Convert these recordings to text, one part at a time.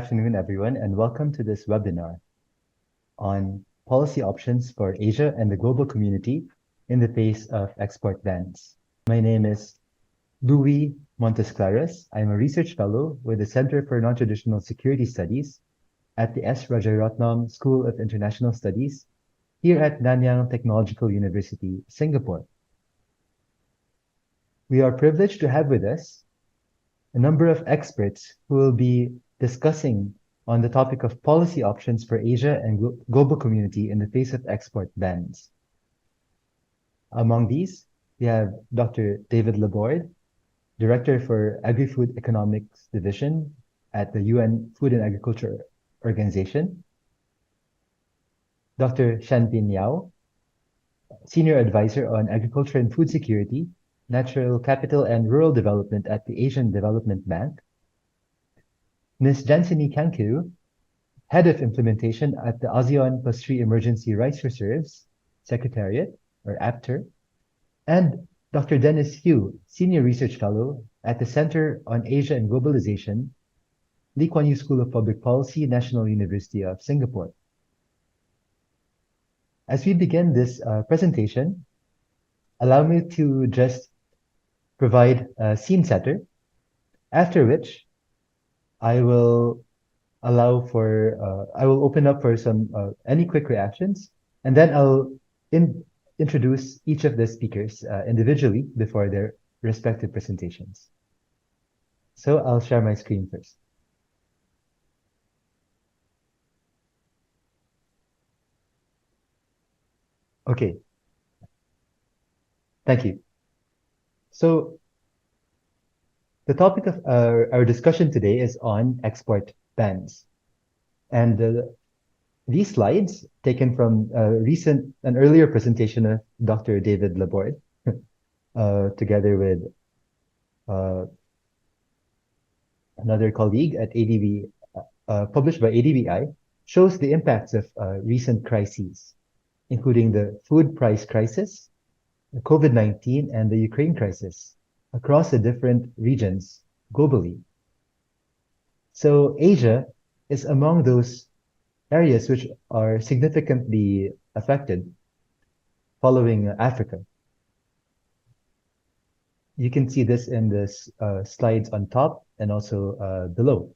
afternoon, everyone, and welcome to this webinar on policy options for Asia and the global community in the face of export bans. My name is Louis Montesclaros. I'm a research fellow with the Center for Non-Traditional Security Studies at the S. Rajaratnam School of International Studies here at Nanyang Technological University, Singapore. We are privileged to have with us a number of experts who will be discussing on the topic of policy options for Asia and global community in the face of export bans. Among these, we have Dr. David Laborde, Director for Agrifood Economics Division at the UN Food and Agriculture Organization, Dr. Xianbin, Senior Advisor on Agriculture and Food Security, Natural Capital and Rural Development at the Asian Development Bank, Ms. Jansinee, Head of Implementation at the ASEAN +3 Emergency Rice Reserves Secretariat, or APTER, and Dr. Denis, Senior Research Fellow at the Center on Asia and Globalization, Lee Kuan Yew School of Public Policy, National University of Singapore. As we begin this presentation, allow me to just provide a scene setter, after which I will open up for some any quick reactions, and then I'll introduce each of the speakers individually before their respective presentations. So I'll share my screen first. Okay. Thank you. So the topic of our discussion today is on export bans. And these slides, taken from an earlier presentation of Dr. David Laborde, together with another colleague at ADB, published by ADBI, shows the impacts of recent crises, including the food price crisis, the COVID-19, and the Ukraine crisis across the different regions globally. So Asia is among those areas which are significantly affected following Africa. You can see this in the slides on top and also below.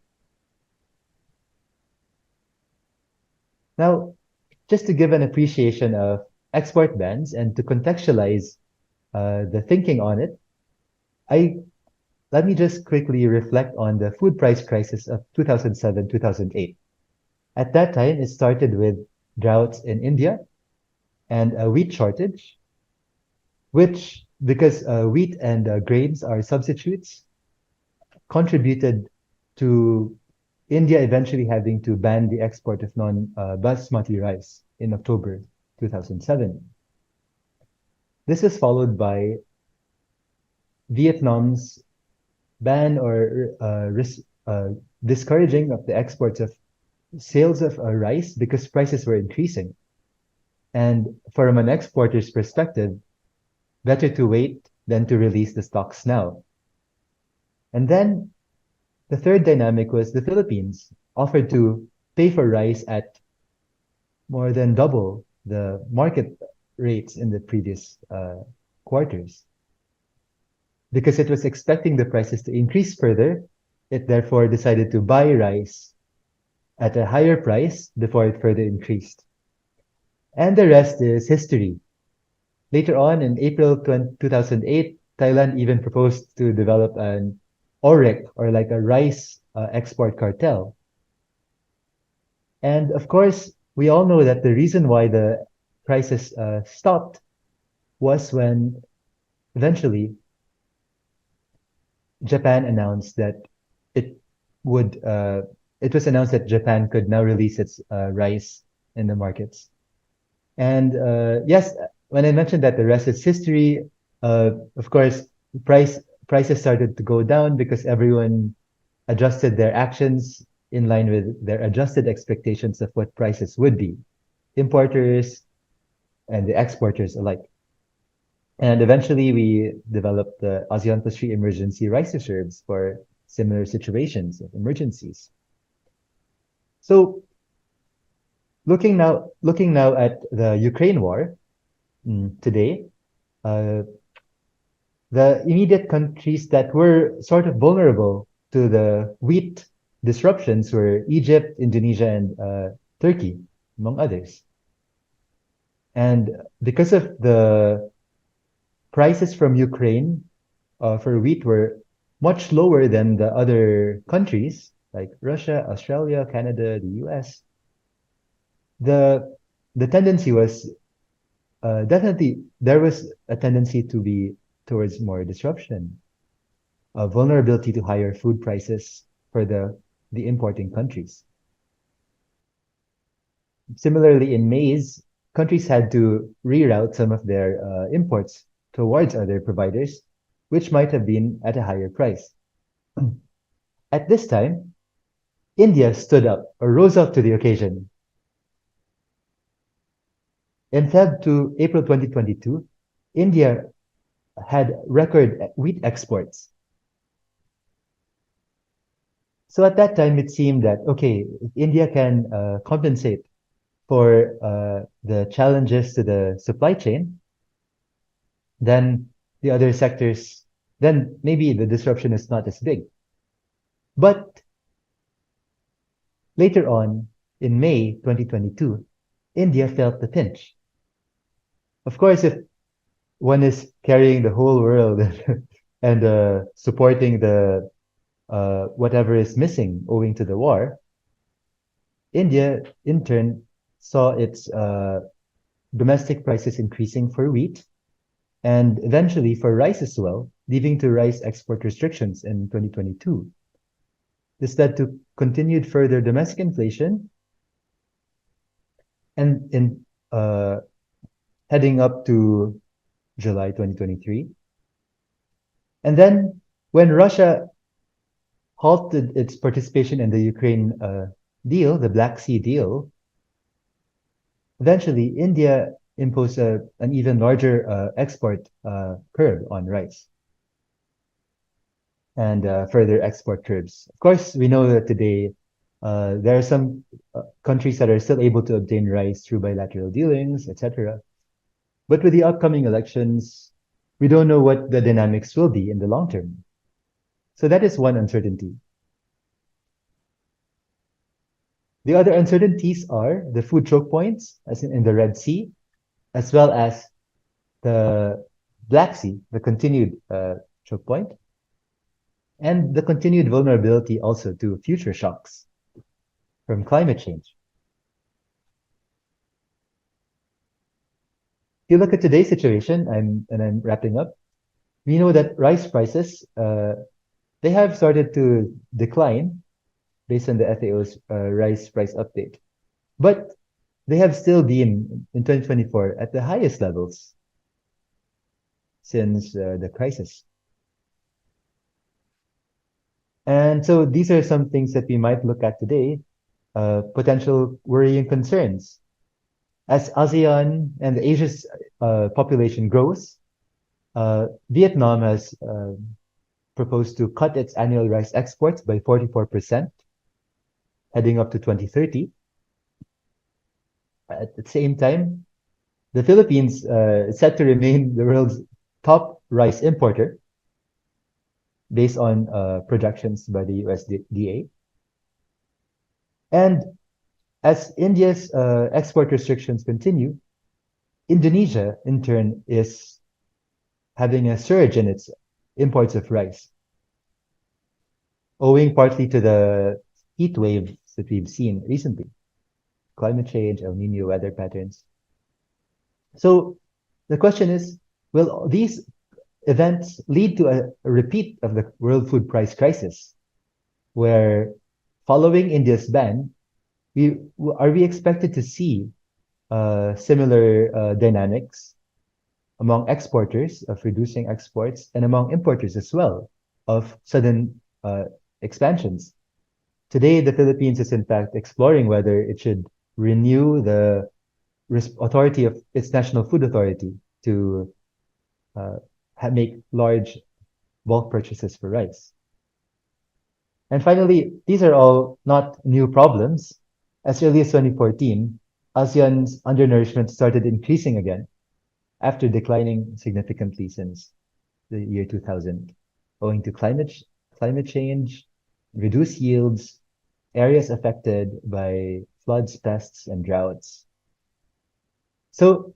Now, just to give an appreciation of export bans and to contextualize the thinking on it, let me just quickly reflect on the food price crisis of 2007-2008. At that time, it started with droughts in India and a wheat shortage, which, because wheat and grains are substitutes, contributed to India eventually having to ban the export of non-basmati rice in October 2007. This is followed by Vietnam's ban or discouraging of the exports of sales of rice because prices were increasing. And from an exporter's perspective, better to wait than to release the stocks now. And then the third dynamic was the Philippines offered to pay for rice at more than double the market rates in the previous quarters. Because it was expecting the prices to increase further, it therefore decided to buy rice at a higher price before it further increased. And the rest is history. Later on, in April 2008, Thailand even proposed to develop an OREC, or like a rice export cartel. And of course, we all know that the reason why the crisis stopped was when eventually Japan announced that it was announced that Japan could now release its rice in the markets. And yes, when I mentioned that the rest is history, of course, prices started to go down because everyone adjusted their actions in line with their adjusted expectations of what prices would be, importers and the exporters alike. And eventually we developed the ASEAN +3 emergency rice reserves for similar situations of emergencies. So looking now at the Ukraine war today, uh, the immediate countries that were sort of vulnerable to the wheat disruptions were Egypt, Indonesia, and Turkey, among others. And because of the prices from Ukraine for wheat were much lower than the other countries like Russia, Australia, Canada, the US, the the tendency was definitely there was a tendency to be towards more disruption, vulnerability to higher food prices for the importing countries. Similarly, in maize, countries had to reroute some of their imports towards other providers, which might have been at a higher price. At this time, India stood up or rose up to the occasion. In Feb to April 2022, India had record wheat exports. So at that time, it seemed that, okay, if India can compensate for the challenges to the supply chain, then the other sectors, then maybe the disruption is not as big. But later on, in May 2022, India felt the pinch. Of course, if one is carrying the whole world and supporting the whatever is missing owing to the war, India in turn saw its domestic prices increasing for wheat and eventually for rice as well, leading to rice export restrictions in 2022. This led to continued further domestic inflation and in heading up to July 2023. And then when Russia halted its participation in the Ukraine deal, the Black Sea deal, eventually India imposed an even larger export curb on rice and further export curbs. Of course, we know that today there are some countries that are still able to obtain rice through bilateral dealings, etc. But with the upcoming elections, we don't know what the dynamics will be in the long term. So that is one uncertainty. The other uncertainties are the food choke points, as in the Red Sea, as well as the Black Sea, the continued choke point, and the continued vulnerability also to future shocks from climate change. If you look at today's situation, I'm wrapping up, we know that rice prices, they have started to decline based on the FAO's rice price update. But they have still been, in 2024, at the highest levels since the crisis. And so these are some things that we might look at today, potential worrying concerns. As ASEAN and Asia's population grows, Vietnam has proposed to cut its annual rice exports by 44%, heading up to 2030. At the same time, the Philippines is set to remain the world's top rice importer based on projections by the USDA. And as India's export restrictions continue, Indonesia, in turn, is having a surge in its imports of rice, owing partly to the heat waves that we've seen recently, climate change, El Nino weather patterns. So the question is, will these events lead to a repeat of the world food price crisis, where following India's ban, are we expected to see similar dynamics among exporters of reducing exports and among importers as well of sudden expansions? Today, the Philippines is in fact exploring whether it should renew the authority of its National Food Authority to make large bulk purchases for rice. And finally, these are all not new problems. As early as 2014, ASEAN's undernourishment started increasing again after declining significantly since the year 2000, owing to climate change, reduced yields, areas affected by floods, pests, and droughts. So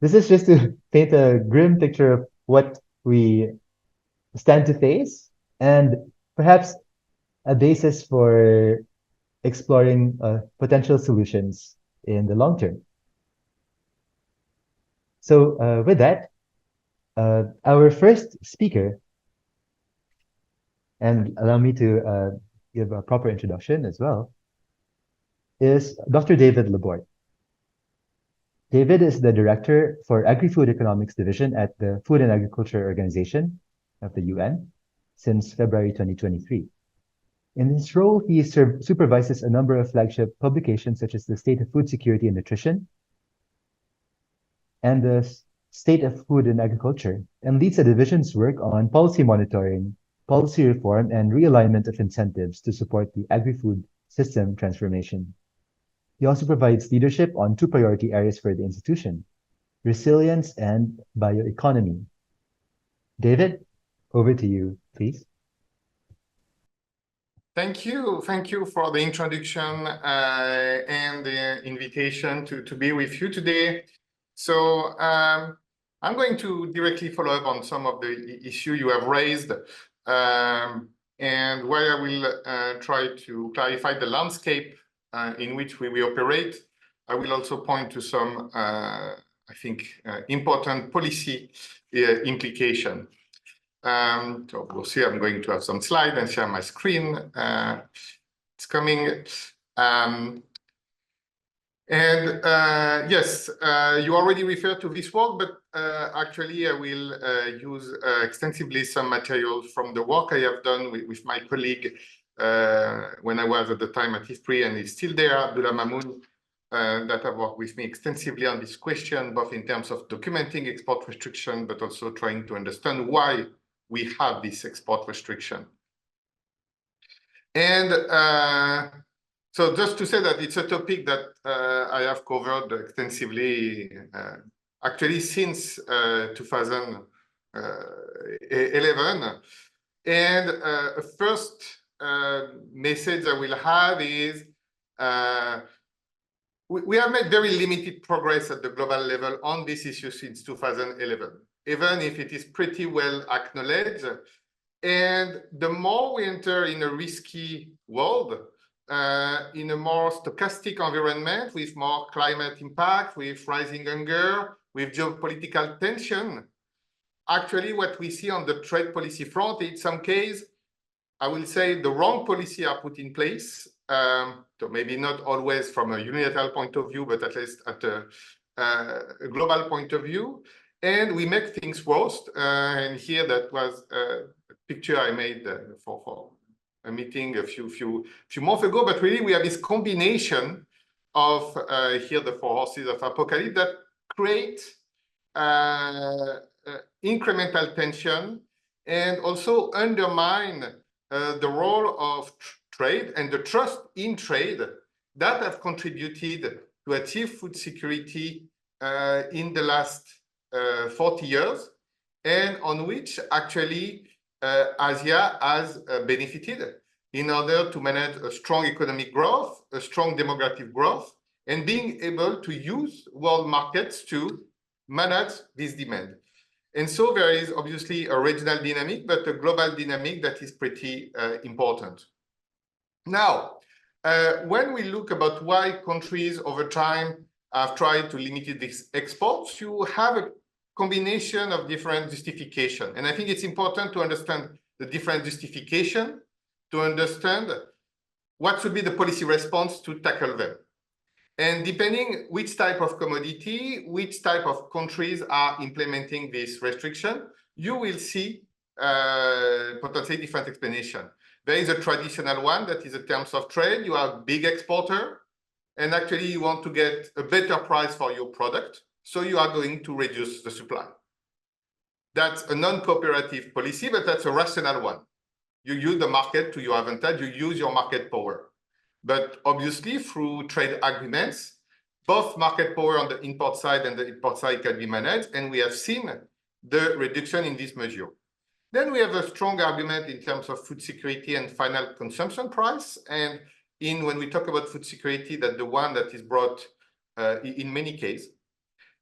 this is just to paint a grim picture of what we stand to face and perhaps a basis for exploring potential solutions in the long term. So with that, our first speaker, and allow me to give a proper introduction as well, is Dr. David Laborde. David is the director for Agrifood Economics Division at the Food and Agriculture Organization of the UN since February 2023. In this role, he supervises a number of flagship publications such as the State of Food Security and Nutrition and the State of Food and Agriculture, and leads the division's work on policy monitoring, policy reform, and realignment of incentives to support the agri-food system transformation. He also provides leadership on two priority areas for the institution: resilience and bioeconomy. David, over to you, please. Thank you for the introduction and the invitation to be with you today. So I'm going to directly follow up on some of the issues you have raised, and where I will try to clarify the landscape in which we operate. I will also point to some, I think, important policy implication. So we'll see, I'm going to have some slides and share my screen. It's coming. Yes, you already referred to this work, but actually I will use extensively some materials from the work I have done with my colleague when I was at the time at IFPRI, and he's still there, Abdullah Mamoun, that have worked with me extensively on this question, both in terms of documenting export restriction, but also trying to understand why we have this export restriction. And so just to say that it's a topic that I have covered extensively, actually since 2011. And first message I will have is we have made very limited progress at the global level on this issue since 2011, even if it is pretty well acknowledged. And the more we enter in a risky world, in a more stochastic environment with more climate impact, with rising hunger, with geopolitical tension, actually what we see on the trade policy front, in some cases, I will say the wrong policy are put in place. So maybe not always from a unilateral point of view, but at least at a global point of view. And we make things worse. And here that was a picture I made for a meeting a few months ago. But really we have this combination of here the four horses of apocalypse that create incremental tension and also undermine the role of trade and the trust in trade that have contributed to achieve food security in the last 40 years, and on which actually Asia has benefited in order to manage a strong economic growth, a strong demographic growth, and being able to use world markets to manage this demand. And so there is obviously a regional dynamic, but a global dynamic that is pretty important. Now, when we look about why countries over time have tried to limit these exports, you have a combination of different justifications. And I think it's important to understand the different justifications to understand what should be the policy response to tackle them. And depending which type of commodity, which type of countries are implementing this restriction, you will see potentially different explanation. There is a traditional one that is in terms of trade. You are a big exporter, and actually you want to get a better price for your product, so you are going to reduce the supply. That's a non-cooperative policy, but that's a rational one. You use the market to your advantage, you use your market power. But obviously, through trade agreements, both market power on the import side and the import side can be managed, and we have seen the reduction in this measure. Then we have a strong argument in terms of food security and final consumption price. And when we talk about food security, that's the one that is brought in many cases.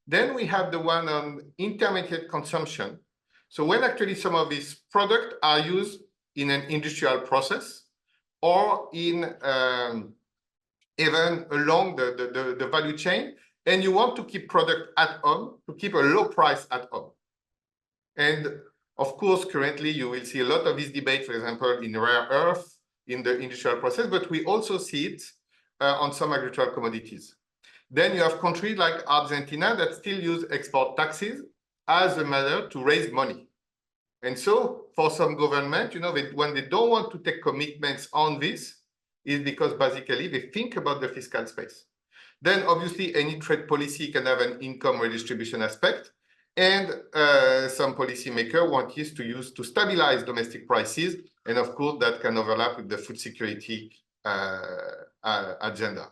Then we have the one on intermediate consumption. So when actually some of these products are used in an industrial process or in even along the value chain, and you want to keep product at home, to keep a low price at home. And of course, currently you will see a lot of this debate, for example, in rare earth, in the industrial process, but we also see it on some agricultural commodities. Then you have countries like Argentina that still use export taxes as a matter to raise money. And so for some government, you know, when they don't want to take commitments on this, is because basically they think about the fiscal space. Then obviously any trade policy can have an income redistribution aspect. And some policymakers want this to use to stabilize domestic prices. And of course, that can overlap with the food security agenda.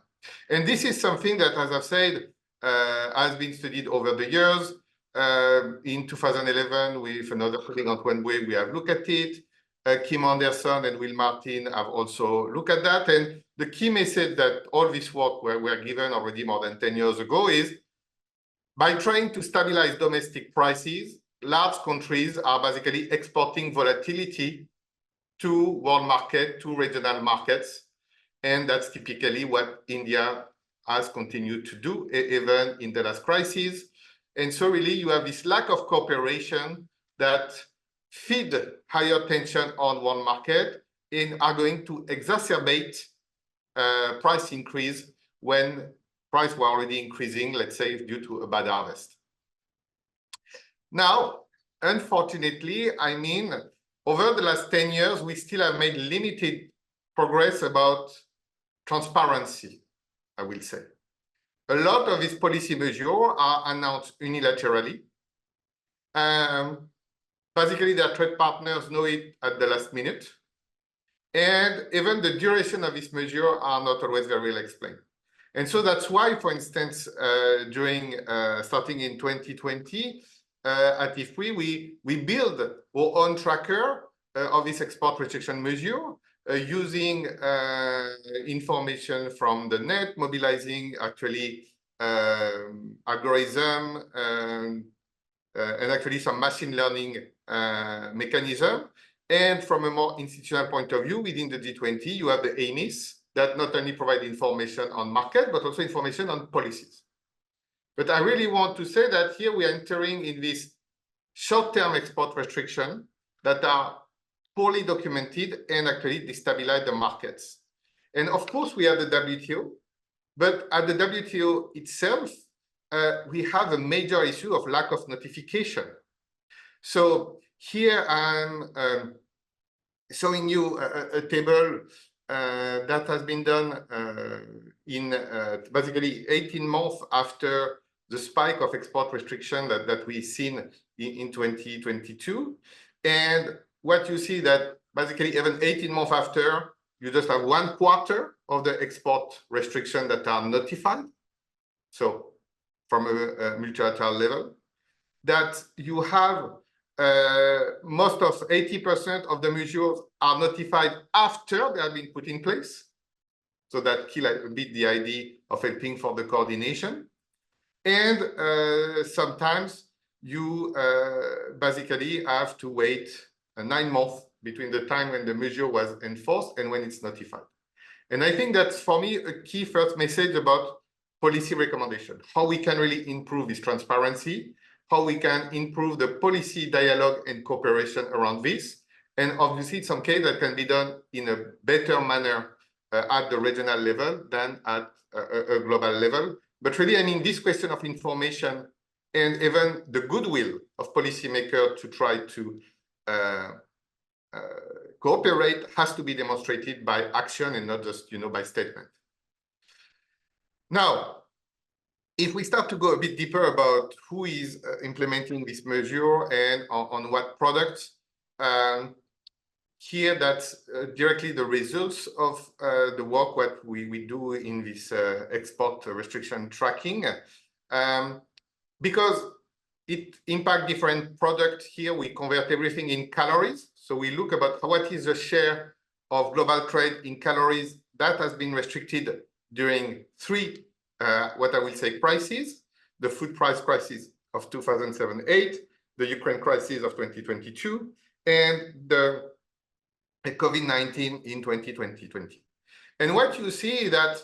And this is something that, as I've said, has been studied over the years. In 2011, with another colleague, Antoine Bouet, we have looked at it. Kim Anderson and Will Martin have also looked at that. And the key message that all this work were given already more than 10 years ago is, by trying to stabilize domestic prices, large countries are basically exporting volatility to world market, to regional markets. And that's typically what India has continued to do, even in the last crisis. And so really you have this lack of cooperation that feed higher tension on one market and are going to exacerbate price increase when prices were already increasing, let's say, due to a bad harvest. Now, unfortunately, I mean, over the last 10 years, we still have made limited progress about transparency, I will say. A lot of these policy measures are announced unilaterally. Basically, their trade partners know it at the last minute. And even the duration of this measure are not always very well explained. And so that's why, for instance, starting in 2020, at IFPRI, we build our own tracker of this export restriction measure, using information from the net, mobilizing actually algorithm and actually some machine learning mechanism. And from a more institutional point of view, within the G20, you have the ANIS that not only provide information on market, but also information on policies. But I really want to say that here we are entering in this short-term export restriction that are poorly documented and actually destabilize the markets. And of course, we have the WTO, but at the WTO itself, we have a major issue of lack of notification. So here I'm showing you a table that has been done in basically 18 months after the spike of export restriction that we've seen in 2022. And what you see that basically even 18 months after, you just have 1/4 of the export restriction that are notified. So from a multilateral level, that you have most of 80% of the measures are notified after they have been put in place. So that kills a bit the idea of helping for the coordination. And sometimes you basically have to wait 9 months between the time when the measure was enforced and when it's notified. And I think that's, for me, a key first message about policy recommendation, how we can really improve this transparency, how we can improve the policy dialogue and cooperation around this. And obviously, in some cases that can be done in a better manner at the regional level than at a global level. But really, I mean, this question of information and even the goodwill of policymakers to try to cooperate has to be demonstrated by action and not just, by statement. Now, if we start to go a bit deeper about who is implementing this measure and on what products, here that's directly the results of the work what we do in this export restriction tracking. Because it impacts different products here, we convert everything in calories. So we look about what is the share of global trade in calories that has been restricted during three, what I will say, crises: the food price crisis of 2007-8, the Ukraine crisis of 2022, and the COVID-19 in 2020. And what you see is that,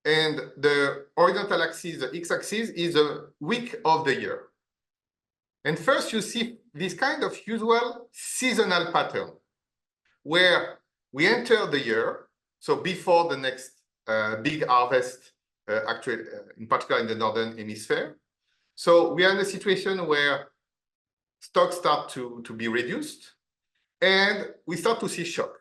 and the horizontal axis, the x-axis, is a week of the year. And first you see this kind of usual seasonal pattern where we enter the year, so before the next big harvest, actually, in particular in the Northern Hemisphere. So we are in a situation where stocks start to be reduced, and we start to see shock.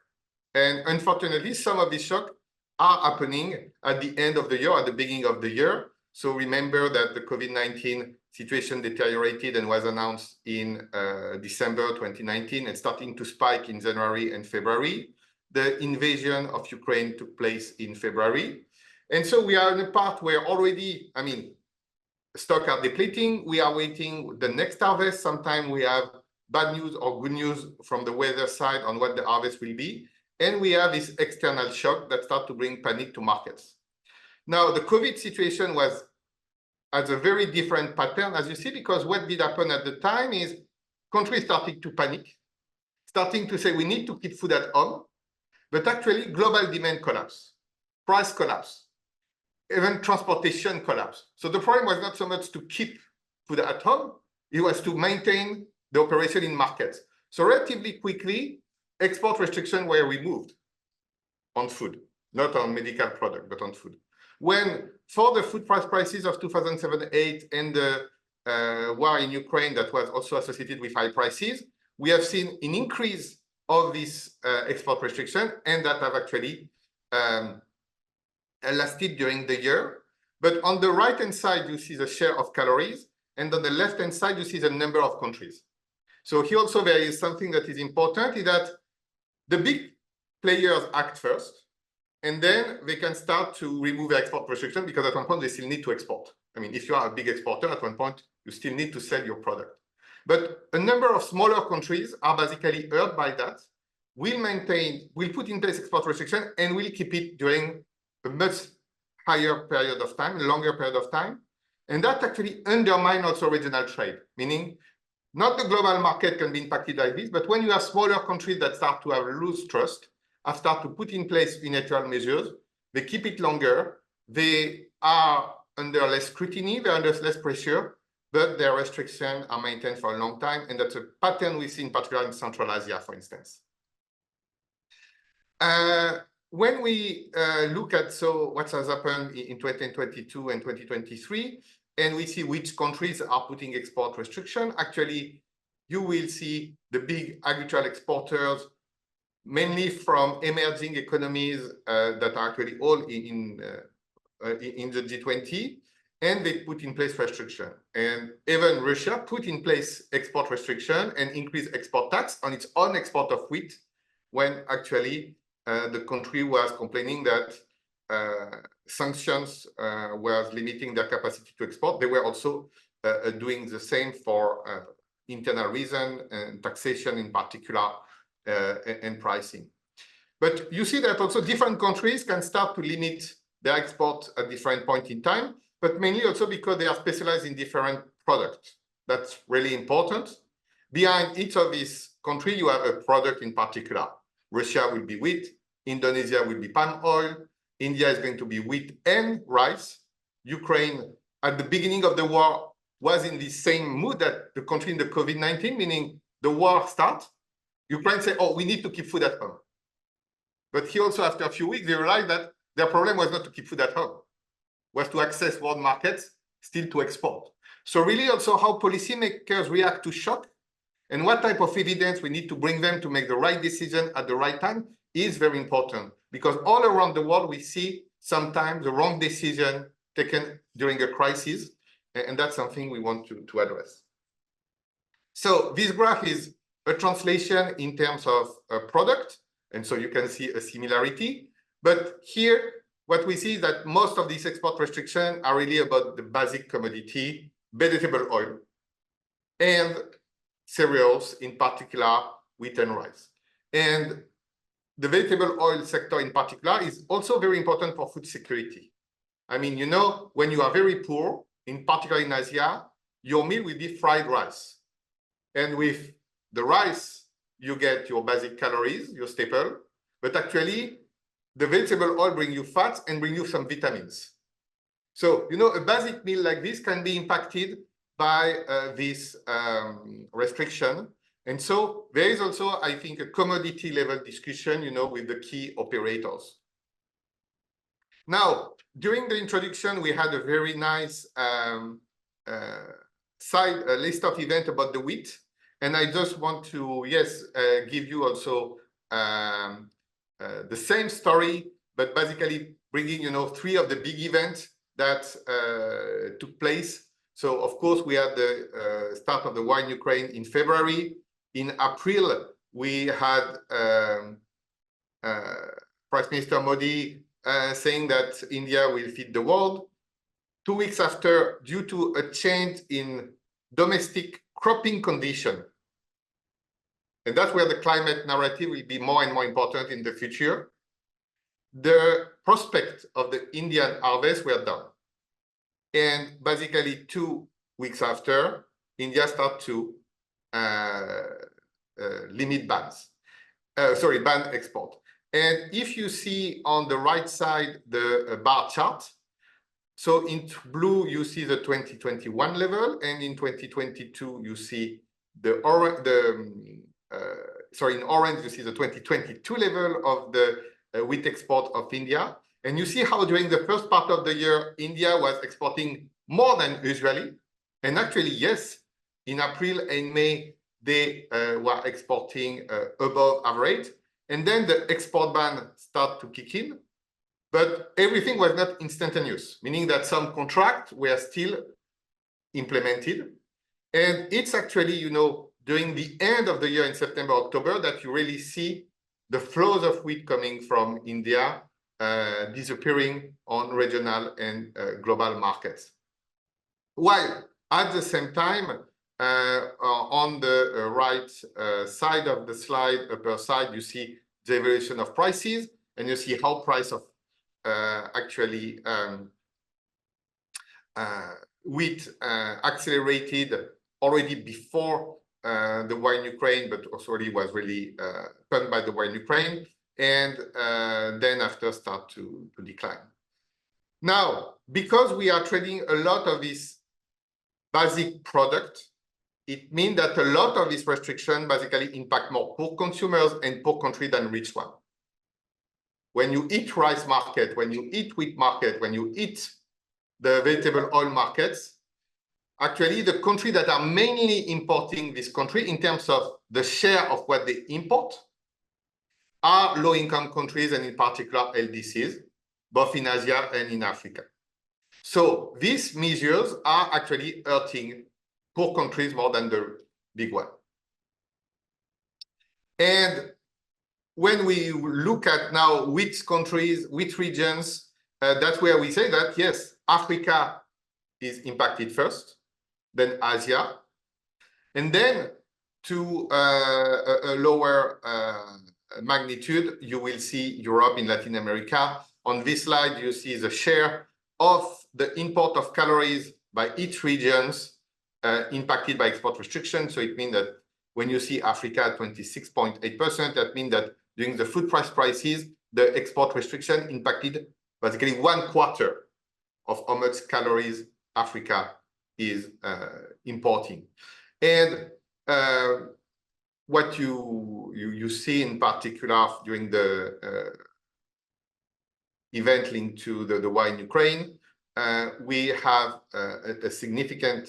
And unfortunately, some of these shocks are happening at the end of the year, at the beginning of the year. So remember that the COVID-19 situation deteriorated and was announced in December 2019 and starting to spike in January and February. The invasion of Ukraine took place in February. And so we are in a part where already, I mean, stocks are depleting. We are waiting the next harvest. Sometimes we have bad news or good news from the weather side on what the harvest will be. And we have this external shock that starts to bring panic to markets. Now, the COVID situation has a very different pattern, as you see, because what did happen at the time is countries started to panic, starting to say we need to keep food at home, but actually global demand collapsed, price collapsed, even transportation collapsed. So the problem was not so much to keep food at home, it was to maintain the operation in markets. So relatively quickly, export restrictions were removed on food, not on medical product, but on food. When for the food price crisis of 2007-8 and the war in Ukraine that was also associated with high prices, we have seen an increase of this export restriction, and that have actually lasted during the year. But on the right-hand side, you see the share of calories, and on the left-hand side, you see the number of countries. So here also there is something that is important, is that the big players act first, and then they can start to remove the export restriction, because at one point they still need to export. I mean, if you are a big exporter, at one point you still need to sell your product. But a number of smaller countries are basically hurt by that, will put in place export restriction, and will keep it during a much higher period of time, longer period of time. And that actually undermines also regional trade, meaning not the global market can be impacted like this, but when you have smaller countries that start to have lose trust, have start to put in place unilateral measures, they keep it longer, they are under less scrutiny, they're under less pressure, but their restrictions are maintained for a long time, and that's a pattern we see in particular in Central Asia, for instance. When we look at what has happened in 2022 and 2023, and we see which countries are putting export restriction, actually, you will see the big agricultural exporters, mainly from emerging economies that are actually all in the G20, and they put in place restriction. And even Russia put in place export restriction and increased export tax on its own export of wheat, when actually the country was complaining that sanctions was limiting their capacity to export. They were also doing the same for internal reason and taxation in particular, and pricing. But you see that also different countries can start to limit their export at different points in time, but mainly also because they are specialized in different products. That's really important. Behind each of these countries, you have a product in particular. Russia will be wheat, Indonesia will be palm oil, India is going to be wheat and rice. Ukraine, at the beginning of the war, was in the same mood that the country in the COVID-19, meaning the war starts. Ukraine said, oh, we need to keep food at home. But here also, after a few weeks, they realized that their problem was not to keep food at home, was to access world markets, still to export. So really also how policymakers react to shock and what type of evidence we need to bring them to make the right decision at the right time is very important, because all around the world, we see sometimes the wrong decision taken during a crisis, and that's something we want to address. So this graph is a translation in terms of a product, and so you can see a similarity. But here, what we see is that most of these export restrictions are really about the basic commodity, vegetable oil, and cereals, in particular, wheat and rice. And the vegetable oil sector in particular is also very important for food security. I mean, you know, when you are very poor, in particular in Asia, your meal will be fried rice. And with the rice, you get your basic calories, your staple, but actually the vegetable oil bring you fats and bring you some vitamins. So, you know, a basic meal like this can be impacted by this restriction. And so there is also, I think, a commodity level discussion, you know, with the key operators. Now, during the introduction, we had a very nice list of events about the wheat. And I just want to, give you also the same story, but basically bringing, you know, 3 of the big events that took place. So, of course, we had the start of the war in Ukraine in February. In April, we had Prime Minister Modi saying that India will feed the world. 2 weeks after, due to a change in domestic cropping condition, and that's where the climate narrative will be more and more important in the future, the prospect of the Indian harvest were down. And basically 2 weeks after, India started to ban export. And if you see on the right side the bar chart, so in blue you see the 2021 level, and in 2022 you see in orange you see the 2022 level of the wheat export of India. And you see how during the first part of the year, India was exporting more than usually. And actually, yes, in April and May, they were exporting above average. And then the export ban started to kick in. But everything was not instantaneous, meaning that some contracts were still implemented. And it's actually, you know, during the end of the year in September, October, that you really see the flows of wheat coming from India disappearing on regional and global markets. While at the same time, on the right side of the slide, upper side, you see the evolution of prices, and you see how price of wheat accelerated already before the war in Ukraine, but also was really pumped by the war in Ukraine, and then after start to decline. Now, because we are trading a lot of this basic product, it means that a lot of these restrictions basically impact more poor consumers and poor countries than rich ones. When you eat rice market, when you eat wheat market, when you eat the vegetable oil markets, actually the countries that are mainly importing this country in terms of the share of what they import are low-income countries, and in particular LDCs, both in Asia and in Africa. So these measures are actually hurting poor countries more than the big one. And when we look at now which countries, which regions, that's where we say that, yes, Africa is impacted first, then Asia, and then to a lower magnitude, you will see Europe and Latin America. On this slide, you see the share of the import of calories by each regions impacted by export restrictions. So it means that when you see Africa at 26.8%, that means that during the food price crisis, the export restriction impacted basically 1/4 of how much calories Africa is importing. And what you see in particular during the event linked to the war in Ukraine, we have a significant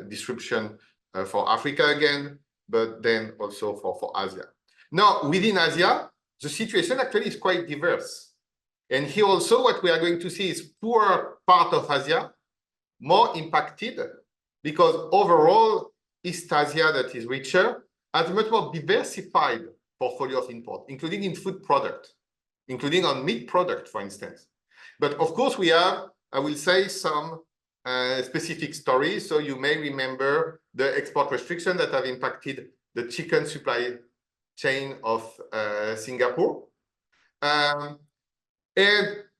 disruption for Africa again, but then also for Asia. Now, within Asia, the situation actually is quite diverse. And here also what we are going to see is poorer part of Asia, more impacted, because overall, East Asia that is richer has a much more diversified portfolio of import, including in food product, including on meat product, for instance. But of course, we have, I will say, some specific stories. So you may remember the export restrictions that have impacted the chicken supply chain of Singapore. And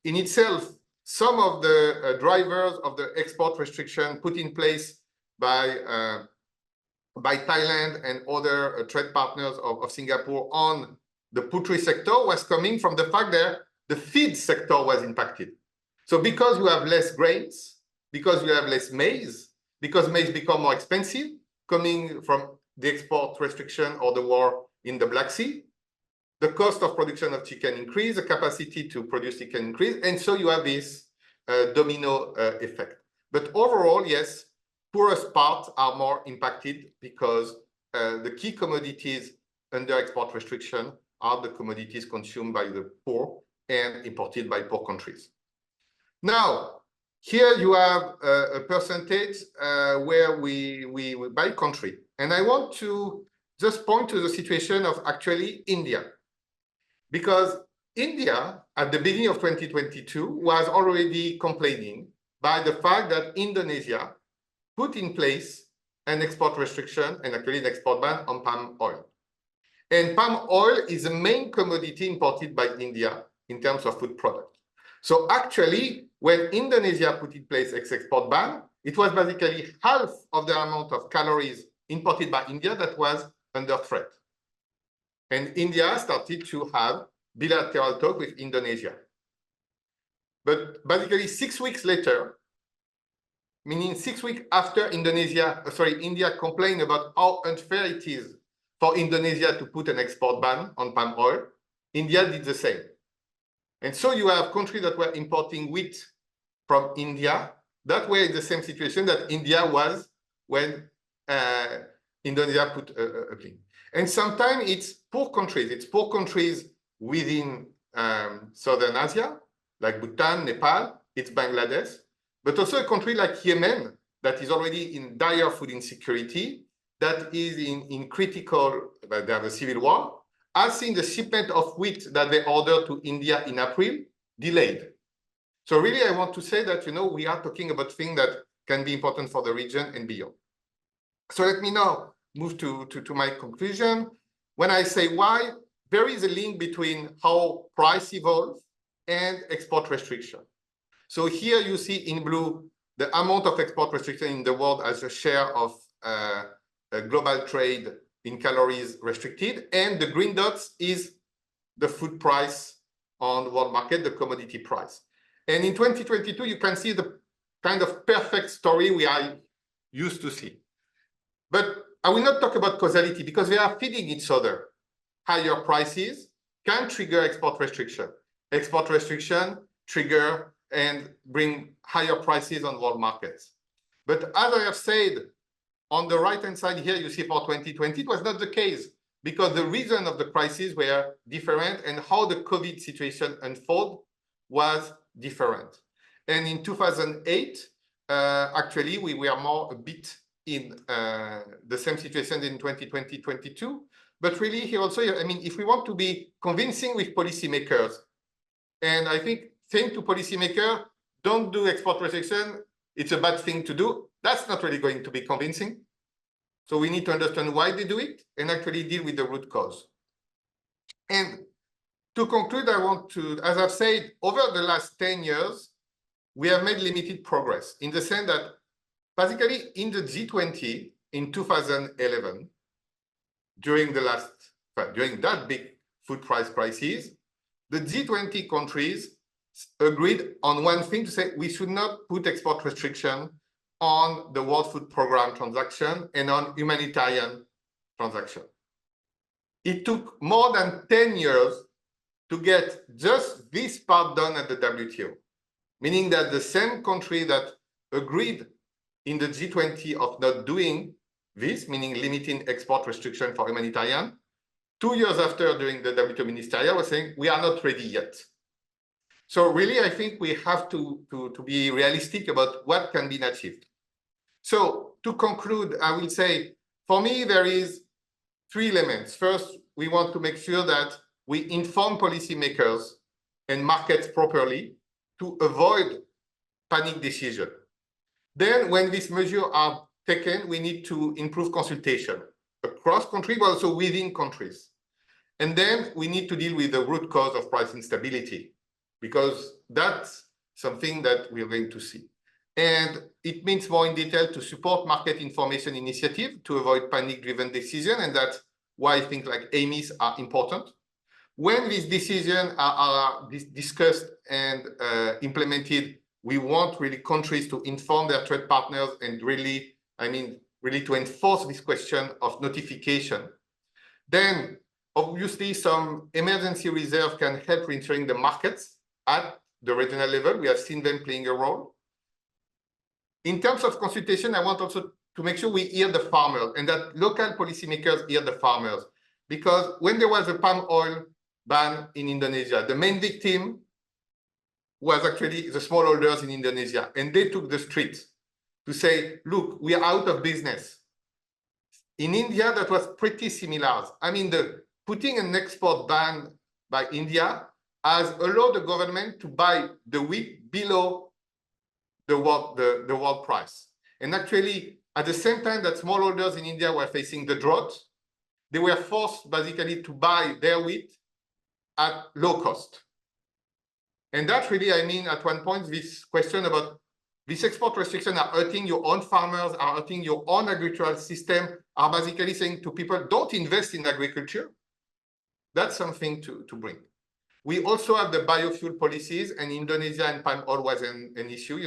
in itself, some of the drivers of the export restriction put in place by Thailand and other trade partners of Singapore on the poultry sector was coming from the fact that the feed sector was impacted. So because you have less grains, because you have less maize, because maize become more expensive, coming from the export restriction or the war in the Black Sea, the cost of production of chicken increase, the capacity to produce chicken increase, and so you have this domino effect. But overall, yes, poorest parts are more impacted because the key commodities under export restriction are the commodities consumed by the poor and imported by poor countries. Now, here you have a percentage where we by country. And I want to just point to the situation of actually India. Because India, at the beginning of 2022, was already complaining by the fact that Indonesia put in place an export restriction and actually an export ban on palm oil. And palm oil is the main commodity imported by India in terms of food product. So actually, when Indonesia put in place its export ban, it was basically half of the amount of calories imported by India that was under threat. And India started to have bilateral talk with Indonesia. But basically 6 weeks later, meaning 6 weeks after India complained about how unfair it is for Indonesia to put an export ban on palm oil, India did the same. And so you have countries that were importing wheat from India that were in the same situation that India was when Indonesia put a thing. And sometimes it's poor countries within Southern Asia, like Bhutan, Nepal, it's Bangladesh, but also a country like Yemen that is already in dire food insecurity, that is in critical, they have a civil war, has seen the shipment of wheat that they ordered to India in April delayed. So really, I want to say that, we are talking about things that can be important for the region and beyond. So let me now move to my conclusion. When I say why, there is a link between how price evolves and export restriction. So here you see in blue the amount of export restriction in the world as a share of global trade in calories restricted, and the green dots is the food price on the world market, the commodity price. And in 2022, you can see the kind of perfect story we are used to see. But I will not talk about causality because they are feeding each other. Higher prices can trigger export restriction. Export restriction trigger and bring higher prices on world markets. But as I have said, on the right-hand side here, you see for 2020, it was not the case because the reason of the crisis were different and how the COVID situation unfolded was different. And in 2008, actually, we were more a bit in the same situation in 2020-22. But really here also, I mean, if we want to be convincing with policymakers, and I think saying to policymakers, don't do export restriction, it's a bad thing to do, that's not really going to be convincing. So we need to understand why they do it and actually deal with the root cause. And to conclude, I want to, as I've said, over the last 10 years, we have made limited progress in the sense that basically in the G20 in 2011, during that big food price crisis, the G20 countries agreed on one thing to say we should not put export restriction on the World Food Programme transaction and on humanitarian transaction. It took more than 10 years to get just this part done at the WTO, meaning that the same country that agreed in the G20 of not doing this, meaning limiting export restriction for humanitarian, 2 years after during the WTO ministerial was saying, we are not ready yet. So really, I think we have to be realistic about what can be achieved. So to conclude, I will say, for me, there is three elements. First, we want to make sure that we inform policymakers and markets properly to avoid panic decision. Then when these measures are taken, we need to improve consultation across countries, but also within countries. And then we need to deal with the root cause of price instability, because that's something that we're going to see. And it means more in detail to support market information initiative to avoid panic-driven decision, and that's why things like AMIs are important. When these decisions are discussed and implemented, we want really countries to inform their trade partners and really, really to enforce this question of notification. Then, obviously, some emergency reserve can help reentering the markets at the regional level. We have seen them playing a role. In terms of consultation, I want also to make sure we hear the farmers and that local policymakers hear the farmers. Because when there was a palm oil ban in Indonesia, the main victim was actually the smallholders in Indonesia. And they took the streets to say, look, we are out of business. In India, that was pretty similar. The putting an export ban by India has allowed the government to buy the wheat below the world price. And actually, at the same time that smallholders in India were facing the drought, they were forced basically to buy their wheat at low cost. And that really, at one point, this question about these export restrictions are hurting your own farmers, are hurting your own agricultural system, are basically saying to people, don't invest in agriculture. That's something to bring. We also have the biofuel policies, and Indonesia and palm oil was an issue.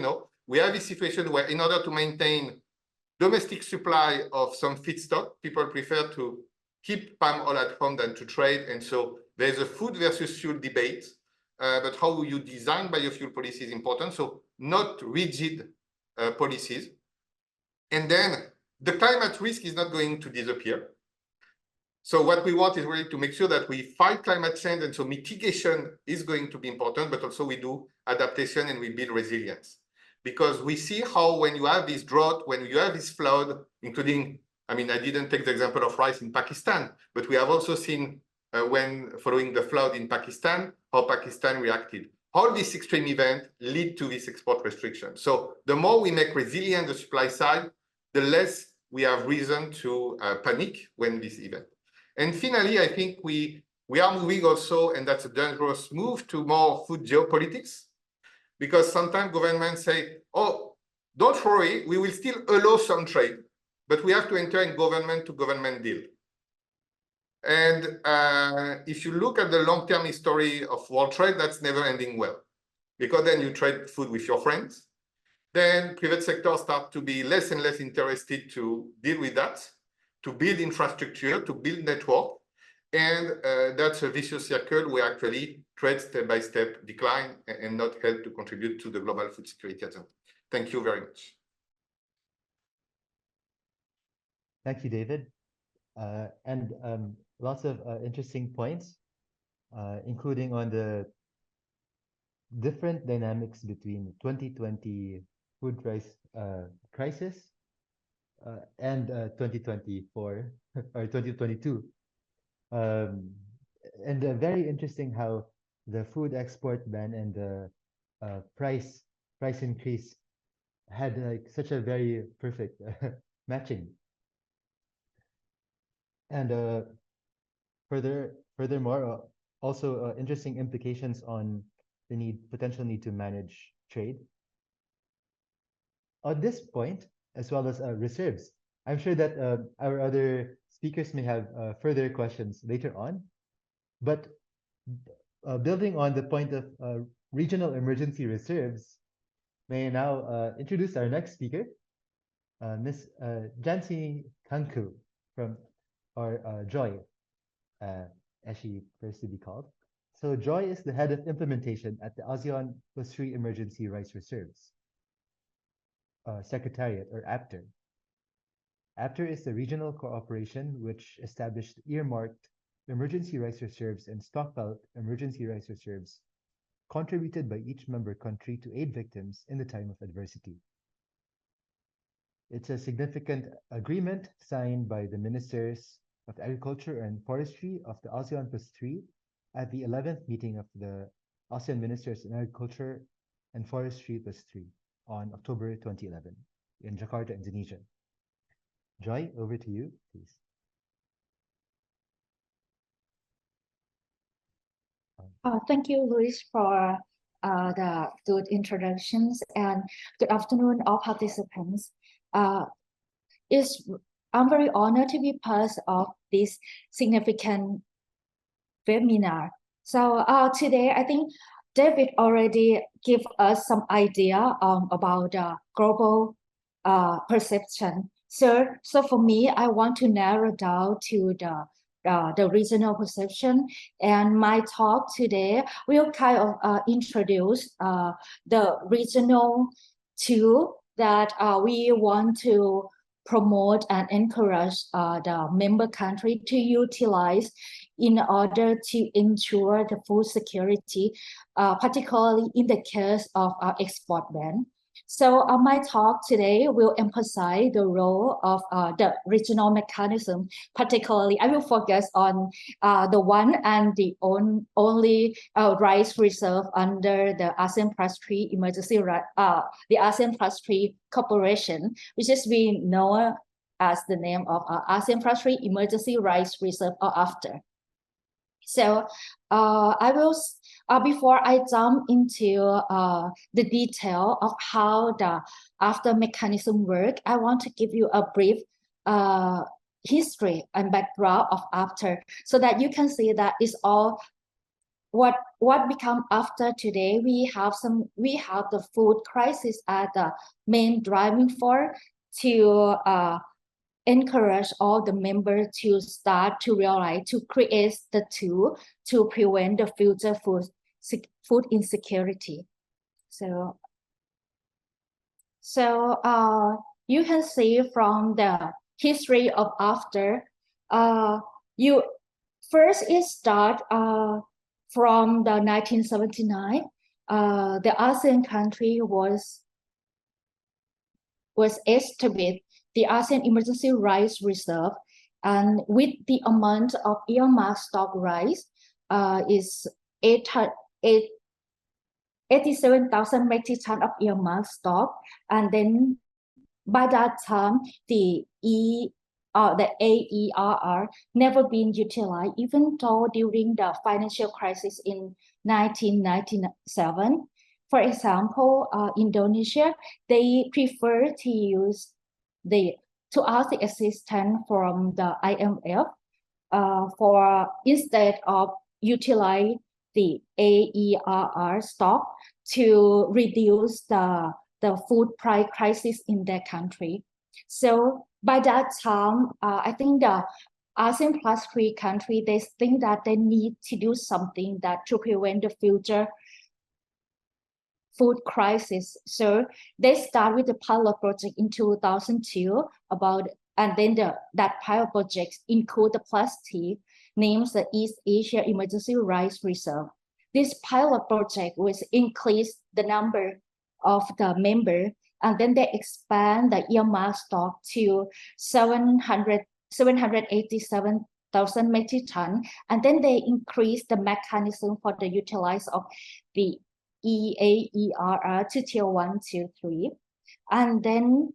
We have a situation where in order to maintain domestic supply of some feedstock, people prefer to keep palm oil at home than to trade. And so there's a food versus fuel debate, but how you design biofuel policy is important. So not rigid policies. And then the climate risk is not going to disappear. So what we want is really to make sure that we fight climate change, and so mitigation is going to be important, but also we do adaptation and we build resilience. Because we see how when you have this drought, when you have this flood, including, I didn't take the example of rice in Pakistan, but we have also seen when following the flood in Pakistan, how Pakistan reacted. All these extreme events lead to this export restriction. So the more we make resilient the supply side, the less we have reason to panic when this event. And finally, I think we are moving also, and that's a dangerous move, to more food geopolitics, because sometimes governments say, oh, don't worry, we will still allow some trade, but we have to enter in government-to-government deal. And if you look at the long-term history of world trade, that's never ending well, because then you trade food with your friends. Then private sector start to be less and less interested to deal with that, to build infrastructure, to build network. And that's a vicious circle where actually trade step by step decline and not help to contribute to the global food security agenda. Thank you very much. Thank you, David. And lots of interesting points, including on the different dynamics between 2020 food price crisis and 2024 or 2022. And very interesting how the food export ban and the price increase had like such a very perfect matching. And furthermore, also interesting implications on the potential need to manage trade. On this point, as well as reserves, I'm sure that our other speakers may have further questions later on. But building on the point of regional emergency reserves, may I now introduce our next speaker, Ms. Jansinee from Joy, as she prefers to be called. So Joy is the head of implementation at the ASEAN+3 Emergency Rice Reserves Secretariat, or APTER. APTER is the regional cooperation which established earmarked emergency rice reserves and stockpiled emergency rice reserves contributed by each member country to aid victims in the time of adversity. It's a significant agreement signed by the ministers of Agriculture and Forestry of the ASEAN Plus 3 at the 11th meeting of the ASEAN Ministers in Agriculture and Forestry Plus 3 on October 2011 in Jakarta, Indonesia. Joy, over to you, please. Thank you, Luis, for the good introductions, and good afternoon, all participants. I'm very honored to be part of this significant webinar. So today, I think David already gave us some idea about the global perception. So for me, I want to narrow down to the regional perception, and my talk today will kind of introduce the regional tool that we want to promote and encourage the member country to utilize in order to ensure the food security, particularly in the case of export ban. So my talk today will emphasize the role of the regional mechanism. Particularly, I will focus on the one and the only rice reserve under the ASEAN Plus 3 emergency, the ASEAN Plus 3 Corporation, which is we know as the name of ASEAN Plus 3 Emergency Rice Reserve or after. So I will, before I jump into the detail of how the after mechanism work, I want to give you a brief history and background of after, so that you can see that it's all what become after today. We have the food crisis as the main driving force to encourage all the members to start to realize, to create the tool to prevent the future food insecurity. So you can see from the history of after, it start from the 1979. The ASEAN country was established the ASEAN Emergency Rice Reserve, and with the amount of earmarked stock rice is 87,000 metric tons of earmarked stock, and then by that time the AERR never been utilized, even though during the financial crisis in 1997. For example, Indonesia, they prefer to use to ask the assistance from the IMF for instead of utilize the AERR stock to reduce the food price crisis in their country. So by that time, I think the ASEAN Plus 3 country, they think that they need to do something that to prevent the future food crisis. So they start with the pilot project in 2002 and then that pilot project include the plastic names the East Asia Emergency Rice Reserve. This pilot project was increase the number of the member, and then they expand the earmark stock to 787,000 metric tons, and then they increase the mechanism for the utilize of the EAERR to tier 1, tier 3. And then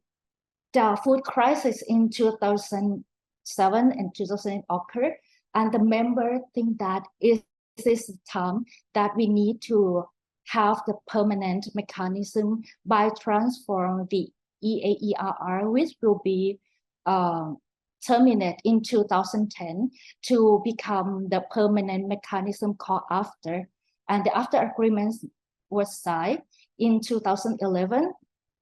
the food crisis in 2007 and 2008 occurred, and the member think that this is the time that we need to have the permanent mechanism by transform the EAERR, which will be terminated in 2010 to become the permanent mechanism called after. And the after agreement was signed in 2011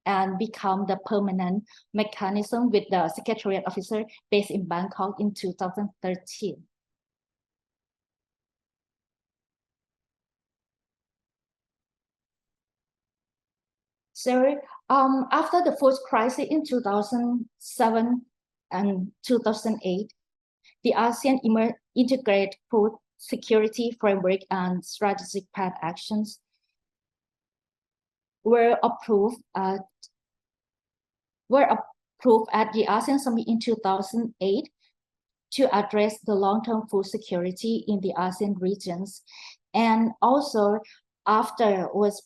and become the permanent mechanism with the Secretariat Officer based in Bangkok in 2013. So after the food crisis in 2007 and 2008, the ASEAN Integrated Food Security Framework and Strategic Path Actions were approved at the ASEAN Summit in 2008. to address the long-term food security in the ASEAN regions. And also after was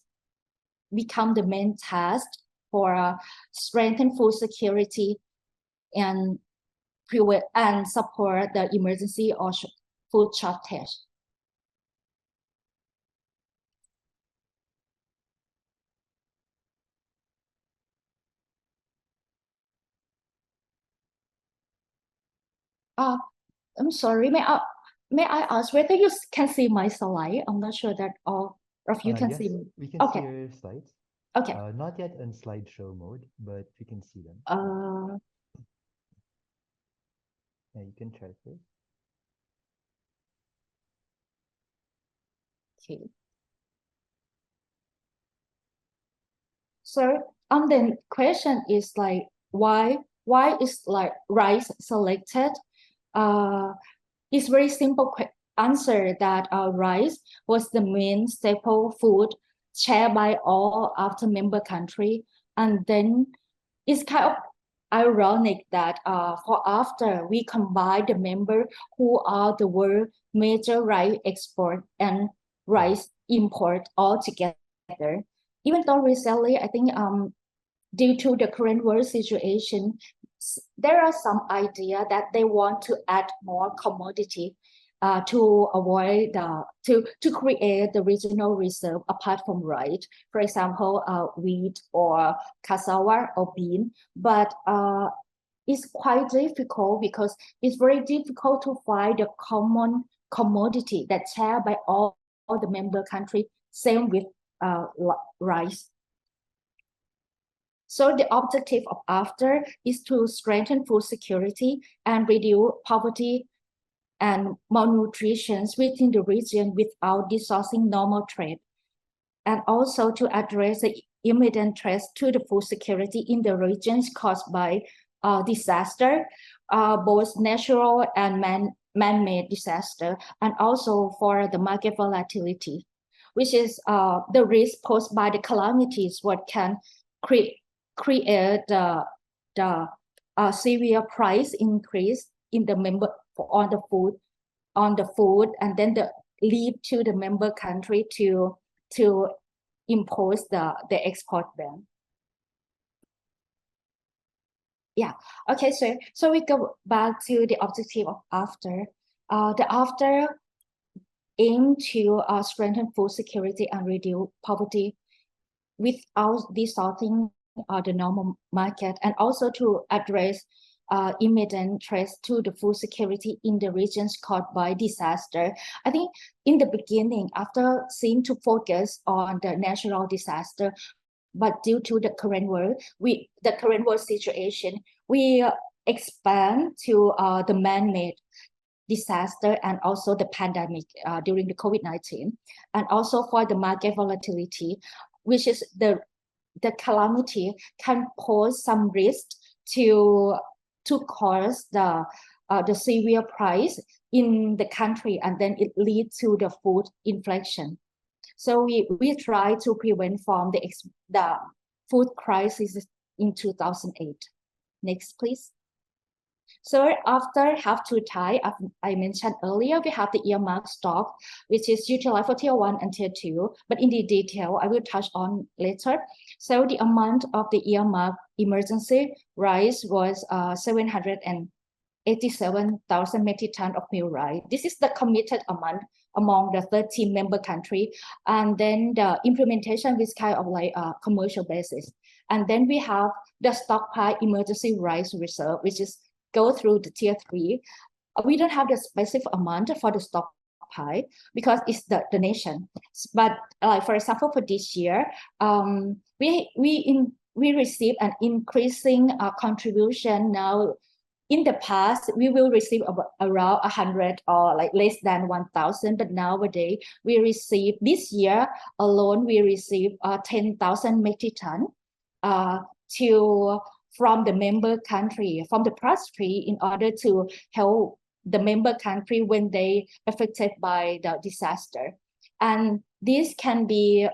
become the main task for strengthen food security and prevent and support the emergency or food shortage. I'm sorry, may I ask whether you can see my slide? I'm not sure that all of you can Yes, see me. we can see Okay, your slides. okay. Not yet in slideshow mode, but we can see them. Yeah, you can try first. Okay. So the question is like why is like rice selected? It's very simple answer that rice was the main staple food shared by all after member country, and then it's kind of ironic that for after we combine the member who are the world major rice export and rice import all together. Even though recently, I think due to the current world situation, there are some idea that they want to add more commodity to avoid to create the regional reserve apart from rice. For example, wheat or cassava or bean. But it's quite difficult because it's very difficult to find the common commodity that's shared by all the member countries. Same with rice. So the objective of AFTER is to strengthen food security and reduce poverty and malnutrition within the region without distorting normal trade, and also to address the immediate threats to the food security in the regions caused by disaster, both natural and man-made disaster, and also for the market volatility, which is the risk posed by the calamities what can create the severe price increase in the member on the food, and then lead to the member country to impose the export ban. Yeah. Okay. So we go back to the objective of AFTER. The AFTER aim to strengthen food security and reduce poverty without distorting the normal market, and also to address immediate threats to the food security in the regions caused by disaster. I think in the beginning, after seem to focus on the natural disaster, but due to the current world situation, we expand to the man-made disaster and also the pandemic during the COVID-19, and also for the market volatility, which is the calamity can pose some risk to cause the severe price in the country, and then it leads to the food inflation. So we try to prevent from the food crisis in 2008. Next, please. So after half two Thai, I mentioned earlier, we have the earmark stock, which is utilized for tier 1 and tier 2, but in the detail, I will touch on later. So the amount of the earmark emergency rice was 787,000 metric tons of meal rice. This is the committed amount among the 13 member countries. And then the implementation is kind of like a commercial basis. And then we have the stockpile emergency rice reserve, which is go through the tier 3. We don't have the specific amount for the stockpile because it's the donation. But like for example, for this year, we receive an increasing contribution now. In the past, we will receive around 100 or like less than 1,000, but nowadays we receive, this year alone, we receive 10,000 metric tons from the member country, from the tree, in order to help the member country when they affected by the disaster. And this can be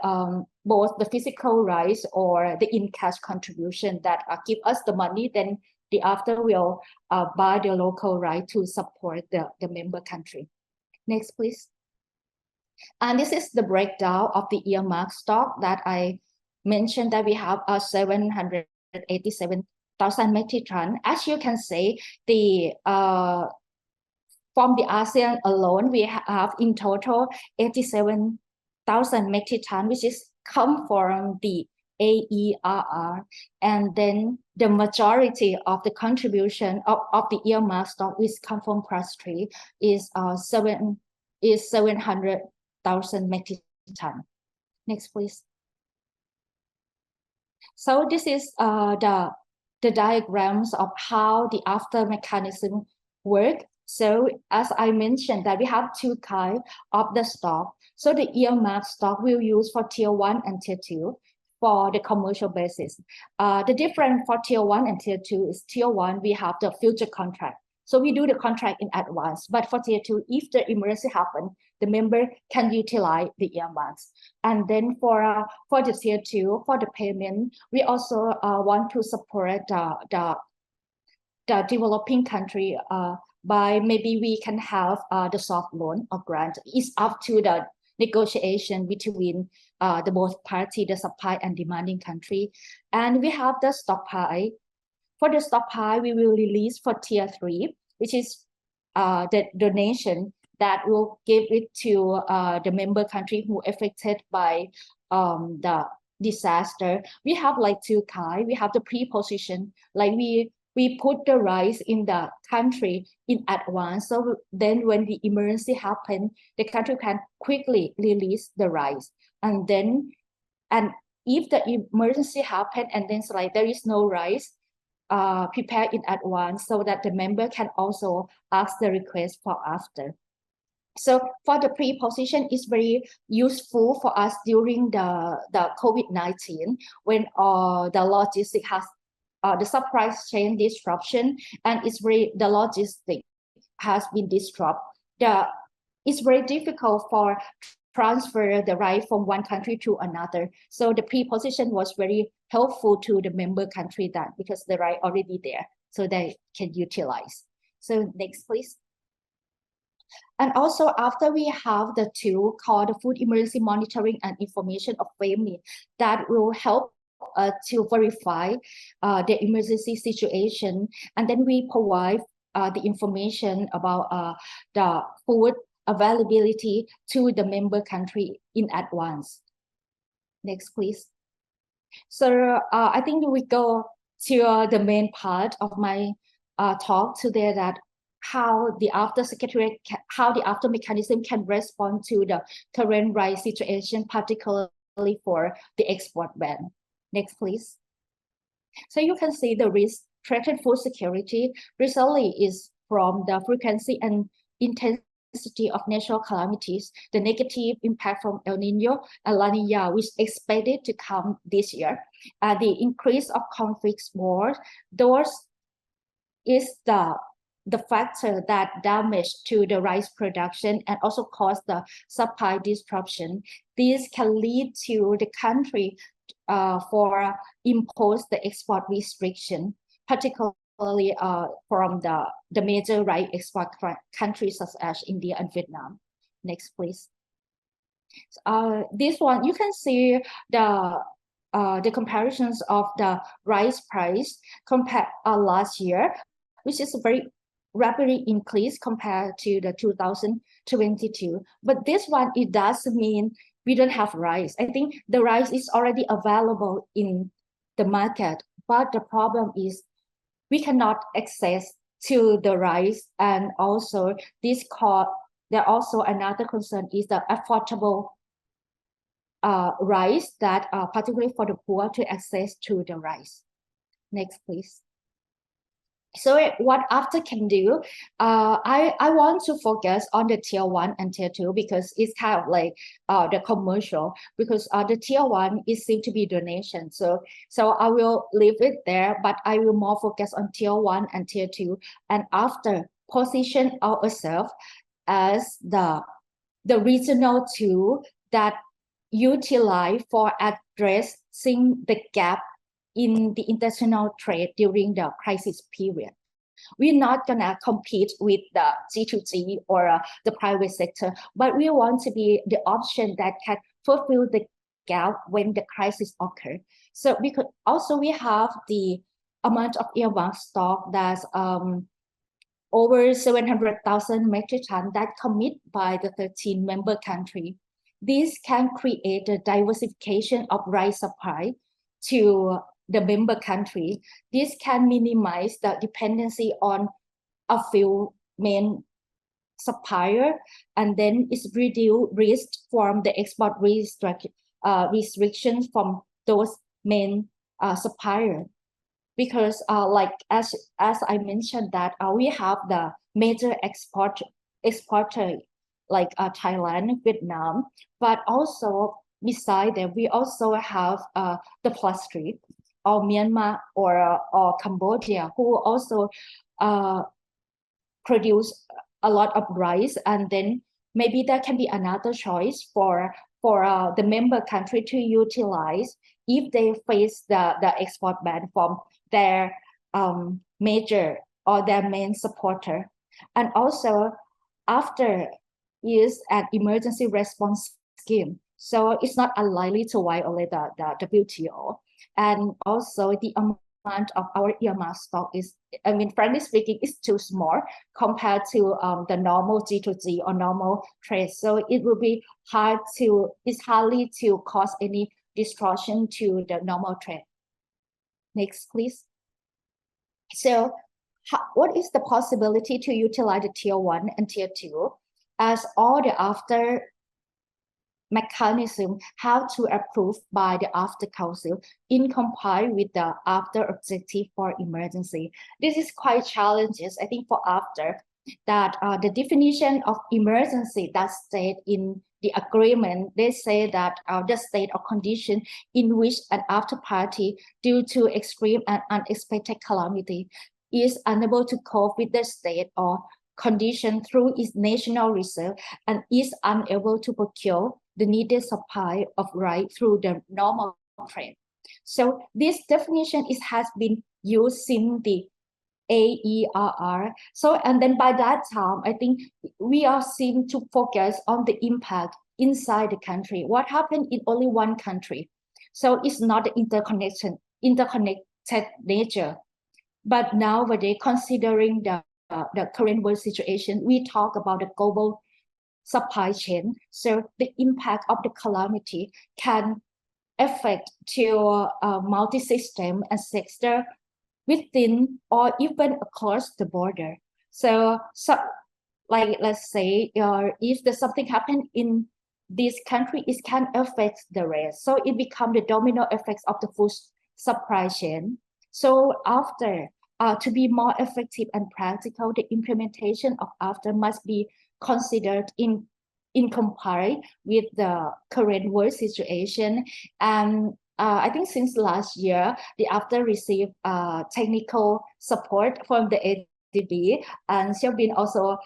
both the physical rights or the in-cash contribution that give us the money, then the after will buy the local right to support the member country. Next, please. And this is the breakdown of the earmark stock that I mentioned, that we have 787,000 metric ton. As you can see, the from the ASEAN alone, we have in total 87,000 metric ton, which is come from the AERR, and then the majority of the contribution of the earmark stock, which come from class 3, is 700,000 metric ton. Next, please. So this is the diagrams of how the after mechanism work. So as I mentioned, that we have two kinds of the stock. So the earmark stock we'll use for tier 1 and tier 2 for the commercial basis. The difference for tier 1 and tier 2 is tier 1, we have the future contract. So we do the contract in advance. But for tier 2, if the emergency happens, the member can utilize the earmarks. And then for the tier 2, for the payment, we also want to support the developing country by maybe we can have the soft loan or grant. It's up to the negotiation between the both party, the supply and demanding country. And we have the stockpile. For the stockpile, we will release for tier 3, which is the donation that will give it to the member country who affected by the disaster. We have like two kinds. We have the pre-position, like we put the rice in the country in advance. So then when the emergency happens, the country can quickly release the rice. And if the emergency happens and then like there is no rice, prepare in advance so that the member can also ask the request for after. So for the pre-position, it's very useful for us during the COVID-19 when the logistics has the supply chain disruption, and the logistic has been disrupted. It's very difficult for transfer the rice from one country to another. So the pre-position was very helpful to the member country that because the rice already there, so they can utilize. So next, please. And also after we have the tool called the Food Emergency Monitoring and Information of FAME that will help to verify the emergency situation, and then we provide the information about the food availability to the member country in advance. Next, please. So I think we go to the main part of my talk today, that how the after mechanism can respond to the current rice situation, particularly for the export ban. Next, please. So you can see the risk threatened food security recently is from the frequency and intensity of natural calamities, the negative impact from El Nino and La Nina, which expected to come this year, the increase of conflicts, wars. Those is the factor that damage to the rice production and also cause the supply disruption. These can lead to the country for impose the export restriction, particularly from the major rice export countries such as India and Vietnam. Next, please. This one, you can see the comparisons of the rice price compared last year, which is a very rapidly increased compared to the 2022. But this one, it doesn't mean we don't have rice. I think the rice is already available in the market, but the problem is we cannot access to the rice, and also this cost. There also another concern is the affordable rice that particularly for the poor to access to the rice. Next, please. So what after can do, I want to focus on the tier 1 and tier 2 because it's kind of like the commercial, because the tier 1 is seem to be donation. So I will leave it there, but I will more focus on tier 1 and tier 2, and after position ourselves as the regional tool that utilize for addressing the gap in the international trade during the crisis period. We're not gonna compete with the G2G or the private sector, but we want to be the option that can fulfill the gap when the crisis occurs. So because also we have the amount of earmarked stock that's over 700,000 metric tons that commit by the 13 member countries. This can create a diversification of rice supply to the member country. This can minimize the dependency on a few main supplier, and then it's reduce risk from the export restrictions from those main supplier. Because like as I mentioned that we have the major exporter like Thailand, Vietnam, but also beside that we also have the cluster or Myanmar or Cambodia, who also produce a lot of rice, and then maybe there can be another choice for the member country to utilize if they face the export ban from their major or their main supporter. And also after is an emergency response scheme. So it's not unlikely to violate the WTO. And also the amount of our earmark stock is, I mean, frankly speaking, is too small compared to the normal G2G or normal trade. So it will be it's hardly to cause any distortion to the normal trade. Next, please. So what is the possibility to utilize the tier 1 and tier 2 as all the after mechanism how to approve by the after council in comply with the after objective for emergency? This is quite challenges, I think, for after that the definition of emergency that state in the agreement, they say that the state or condition in which an after party due to extreme and unexpected calamity is unable to cope with the state or condition through its national reserve and is unable to procure the needed supply of rice through the normal trade. So this definition has been used since the AERR. So, and then by that time, I think we are seen to focus on the impact inside the country. What happened in only one country? So it's not the interconnected nature. But nowadays, considering the current world situation, we talk about the global supply chain. So the impact of the calamity can affect to multi-system and sector within or even across the border. So like let's say if there's something happen in this country, it can affect the rest. So it becomes the domino effects of the food supply chain. So after to be more effective and practical, the implementation of after must be considered in compliance with the current world situation. And I think since last year, the after received technical support from the ADB, and Xianbin also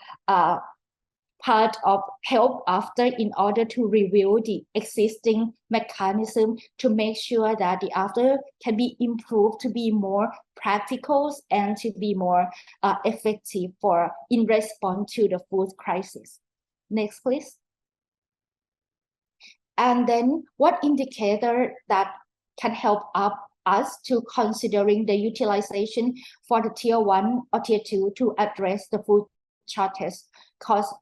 part of help after in order to review the existing mechanism to make sure that the after can be improved to be more practical and to be more effective in response to the food crisis. Next, please. And then what indicator that can help us to considering the utilization for the tier 1 or tier 2 to address the food shortage caused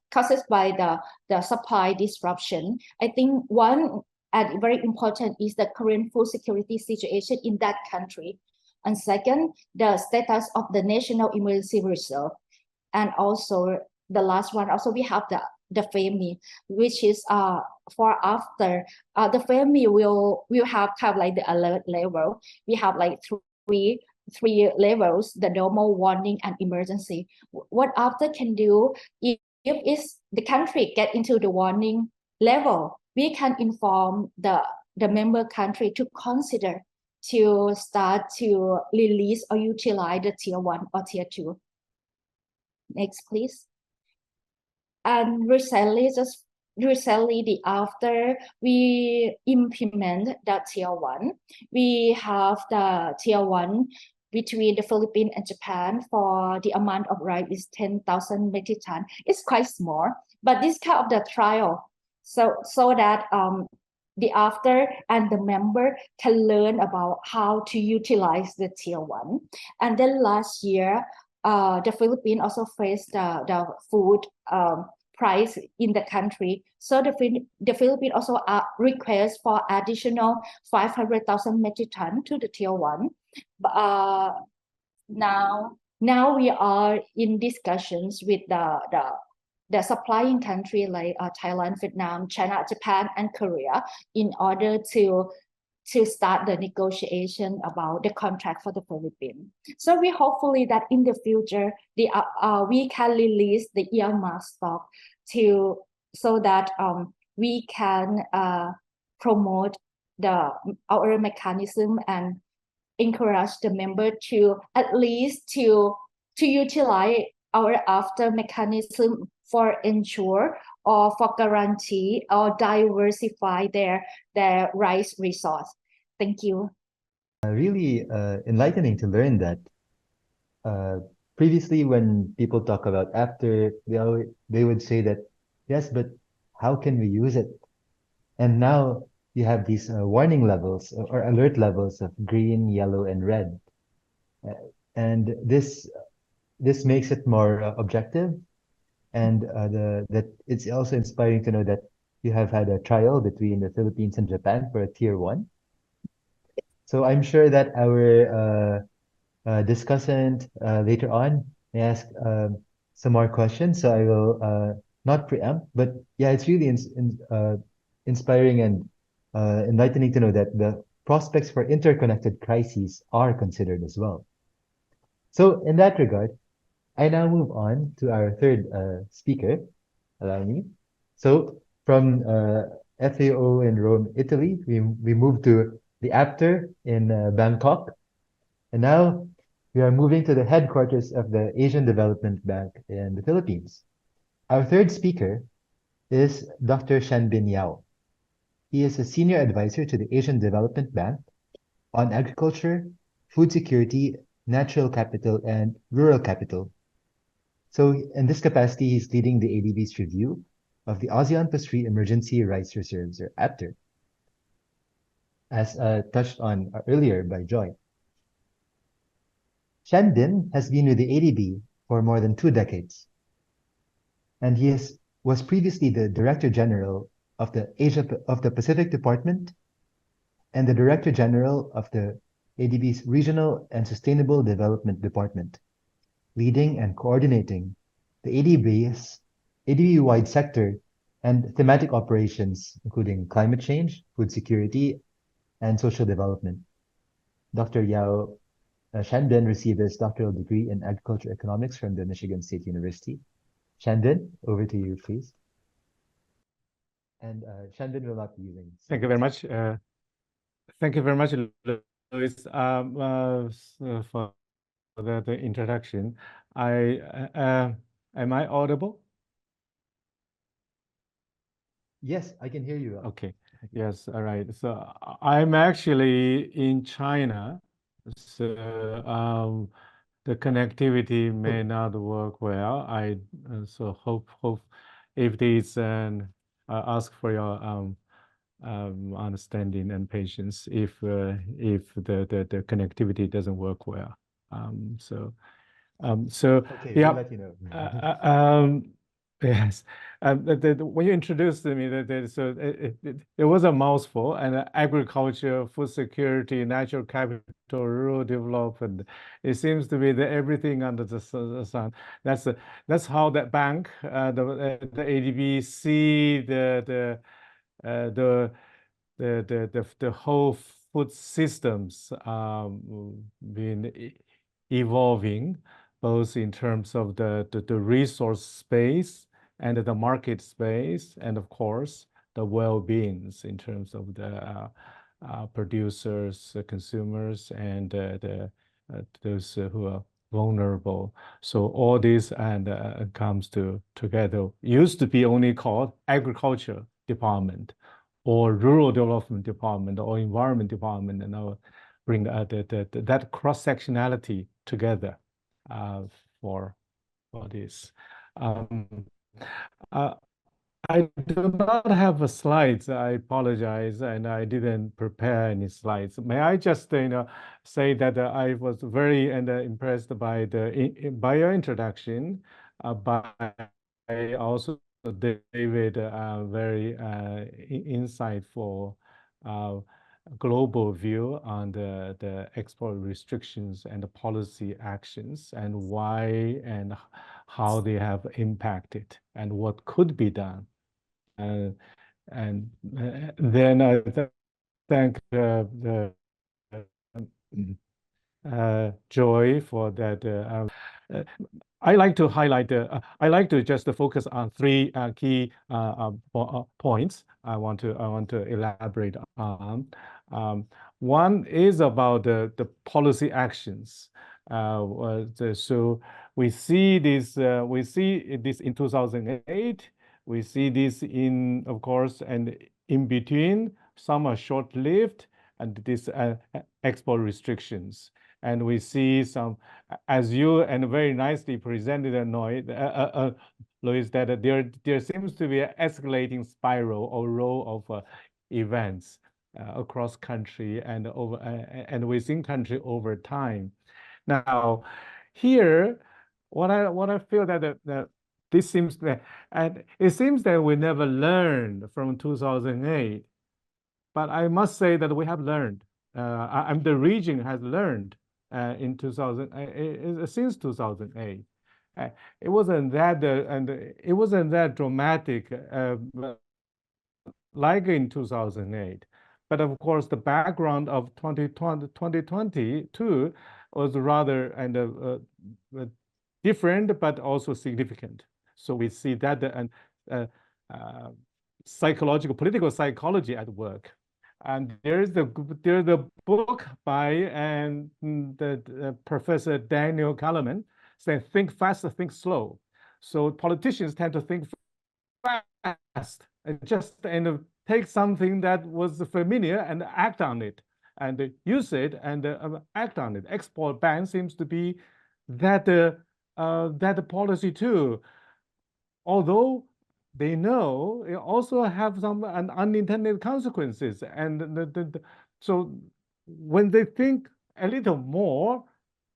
by the supply disruption? I think one and very important is the current food security situation in that country. And second, the status of the national emergency reserve. And also the last one, also we have the FEMI, which is for after the FEMI will have kind of like the alert level. We have like three levels: the normal, warning, and emergency. What after can do if the country get into the warning level, we can inform the member country to consider to start to release or utilize the tier 1 or tier 2. Next, please. And recently, just recently, after we implement the tier 1, we have the tier 1 between the Philippines and Japan for the amount of rice is 10,000 metric ton. It's quite small, but this kind of the trial, so that the after and the member can learn about how to utilize the tier 1. And then last year, the Philippines also faced the food price in the country. So the Philippines also request for additional 500,000 metric ton to the tier 1. Now we are in discussions with the supplying country like Thailand, Vietnam, China, Japan, and Korea in order to start the negotiation about the contract for the Philippines. So we hopefully that in the future we can release the earmark stock so that we can promote our mechanism and encourage the member to at least to utilize our after mechanism for ensure or for guarantee or diversify their rice resource. Thank you. Really enlightening to learn that. Previously, when people talk about after, they would say that, yes, but how can we use it? And now you have these warning levels or alert levels of green, yellow, and red. And this makes it more objective. And that it's also inspiring to know that you have had a trial between the Philippines and Japan for a tier 1. So I'm sure that our discussant later on may ask some more questions. So I will not preempt, but yeah, it's really inspiring and enlightening to know that the prospects for interconnected crises are considered as well. So in that regard, I now move on to our third speaker. Allow me. So from FAO in Rome, Italy, we move to the Apter in Bangkok. And now we are moving to the headquarters of the Asian Development Bank in the Philippines. Our third speaker is Dr. Xianbin Yao. He is a senior advisor to the Asian Development Bank on agriculture, food security, natural capital, and rural capital. So in this capacity, he's leading the ADB's review of the ASEAN Plus3 Emergency Rice Reserves, or APTER, as touched on earlier by Joy. Xianbin has been with the ADB for more than 2 decades, and he was previously the Director General of the Pacific Department and the Director General of the ADB's Regional and Sustainable Development Department, leading and coordinating the ADB-wide sector and thematic operations, including climate change, food security, and social development. Dr. Yao Xianbin received his doctoral degree in agriculture economics from the Michigan State University. Xianbin, over to you, please. And Xianbin will not be using. Thank you very much. Thank you very much, Louis, for the introduction. Am I audible? Yes, I can hear you. Okay. Yes. All right. So I'm actually in China. So the connectivity may not work well. I so hope if this ask for your understanding and patience if the connectivity doesn't work well. So okay, yeah, we'll let you know. yes. When you introduced me, it was a mouthful, and agriculture, food security, natural capital, rural development. It seems to be everything under the sun. That's how that bank, the ADB, see the whole food systems been evolving, both in terms of the resource space and the market space, and of course the well-beings in terms of the producers, consumers, and those who are vulnerable. So all this comes together. Used to be only called agriculture department, or rural development department, or environment department, and now bring that cross sectionality together for this. I do not have slides. I apologize, and I didn't prepare any slides. May I just, say that I was very impressed by by your introduction, by also David, very insightful global view on the export restrictions and the policy actions, and why and how they have impacted and what could be done. And then I thank Joy for that. I like to highlight. I like to just focus on three key points. I want to elaborate on. One is about the policy actions. So we see this. We see this in 2008. We see this in, of course, and in between. Some are short-lived, and this export restrictions. And we see some, as you and very nicely presented, Louis, that there seems to be an escalating spiral or row of events across country and within country over time. Now, here, what I feel that this seems that, and it seems that we never learned from 2008, but I must say that we have learned. The region has learned in 2000 since 2008. It wasn't that it wasn't that dramatic like in 2008. But of course, the background of 2022 was rather different, but also significant. So we see that psychological, political psychology at work. And there's the book by Professor Daniel Kahneman saying, think fast, think slow. So politicians tend to think fast and just take something that was familiar and act on it, and use it and act on it. Export ban seems to be that policy too, although they know it also have some unintended consequences. And so when they think a little more,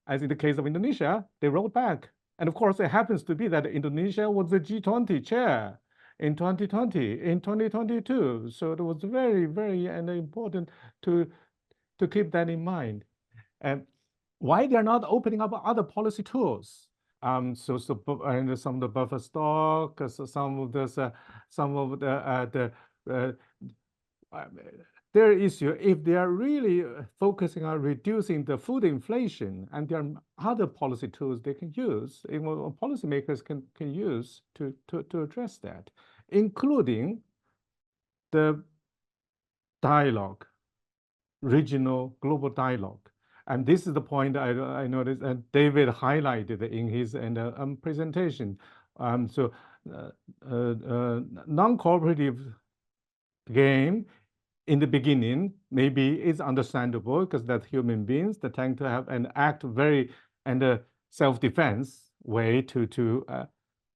as in the case of Indonesia, they roll back. And of course, it happens to be that Indonesia was the G20 chair in 2022. So it was very, very important to keep that in mind. And why they're not opening up other policy tools? And some of the buffer stock, their issue, if they are really focusing on reducing the food inflation, and there are other policy tools they can use, policymakers can use to address that, including the dialogue, regional global dialogue. And this is the point I noticed, and David highlighted in his presentation. Non-cooperative game in the beginning maybe is understandable, because that's human beings that tend to have and act very self-defense way to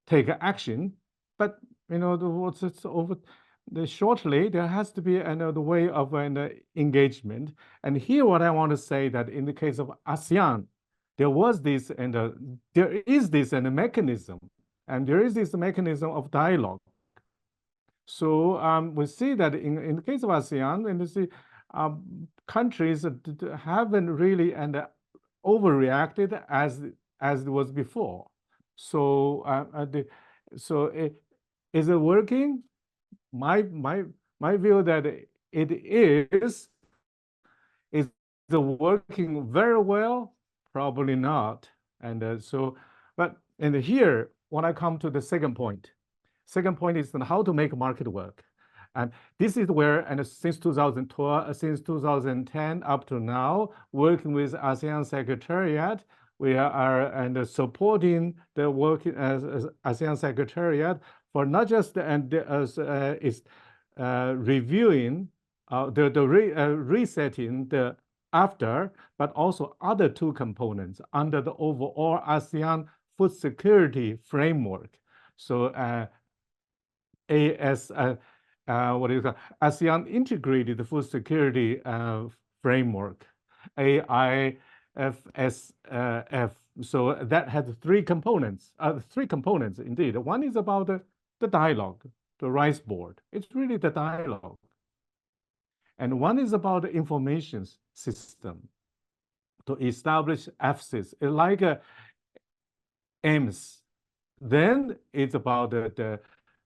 take action. But shortly, there has to be another way of engagement. And here, what I want to say that in the case of ASEAN, there was this there is this mechanism, and there is this mechanism of dialogue. So we see that in the case of ASEAN, and you see countries haven't really overreacted as it was before. So is it working? My view that it is it working very well? Probably not. And here, when I come to the second point is how to make market work. And this is where, since 2012, since 2010 up to now, working with ASEAN Secretariat, we are and supporting the work as ASEAN Secretariat for not just is reviewing resetting the after, but also other two components under the overall ASEAN food security framework. So what is it? ASEAN Integrated Food Security Framework, AIFSF. So that has three components indeed. One is about the dialogue, the rice board. It's really the dialogue. And one is about the information system to establish FSIS, like AIMS. Then it's about the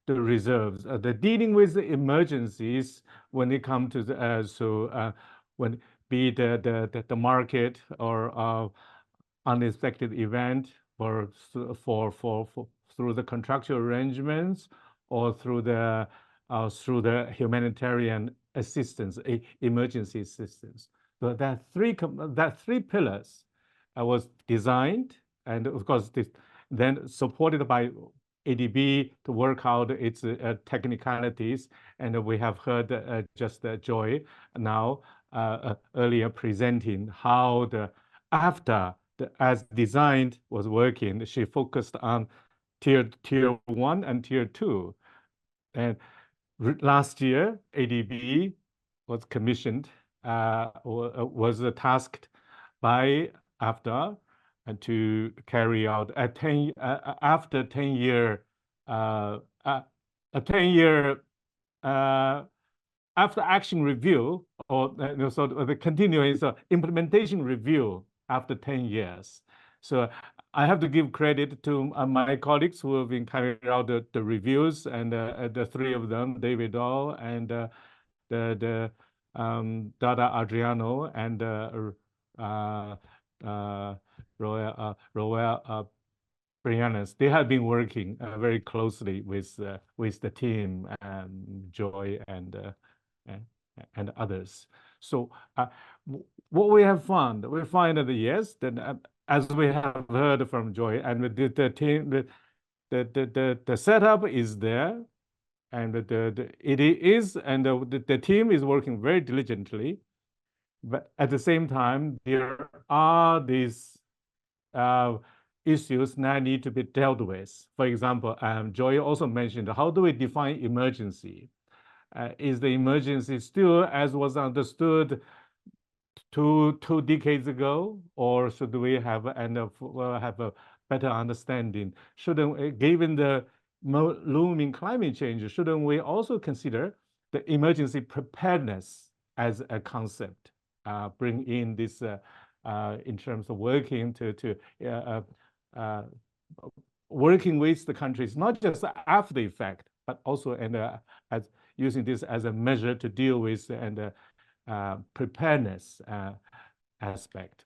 reserves, the dealing with the emergencies when it comes to the when be the market or unexpected event or through the contractual arrangements or through the humanitarian assistance, emergency assistance. So that three pillars was designed, and of course then supported by ADB to work out its technicalities. And we have heard just Joy now earlier presenting how after as designed was working. She focused on tier 1 and tier 2. And last year, ADB was commissioned, was tasked by AFTA to carry out after 10-year after action review or so the continuing implementation review after 10 years. So I have to give credit to my colleagues who have been carrying out the reviews, and the three of them, David Dahl and Dada Adriano and Roel Briannas. They have been working very closely with the team, Joy and others. So what we have found, we find that yes, that as we have heard from Joy, and the team, the setup is there, and it is, and the team is working very diligently. But at the same time, there are these issues that need to be dealt with. For example, Joy also mentioned, how do we define emergency? Is the emergency still as was understood two decades ago, or should we have have a better understanding? Shouldn't, given the looming climate change, shouldn't we also consider the emergency preparedness as a concept? Bring in this in terms of working working with the countries, not just after the effect, but also as using this as a measure to deal with and preparedness aspect.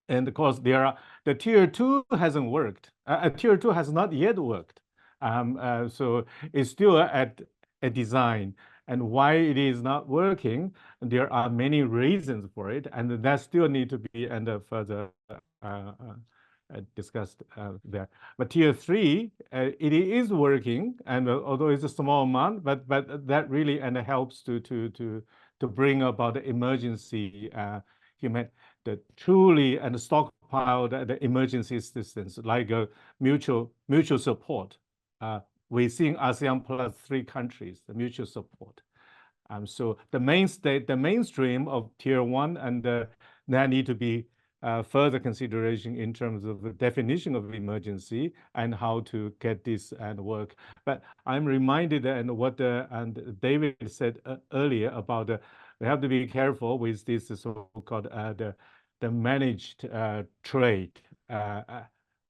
And of course, the tier 2 hasn't worked. Tier 2 has not yet worked. So it's still at a design. And why it is not working, there are many reasons for it, and that still need to be further discussed there. But tier 3, it is working, and although it's a small amount, but that really helps to bring about the emergency the truly stockpiled the emergency assistance, like mutual support. We're seeing ASEAN plus 3 countries, the mutual support. So the mainstream of tier 1, and that need to be further consideration in terms of the definition of emergency and how to get this and work. But I'm reminded and what David said earlier about we have to be careful with this so-called the managed trade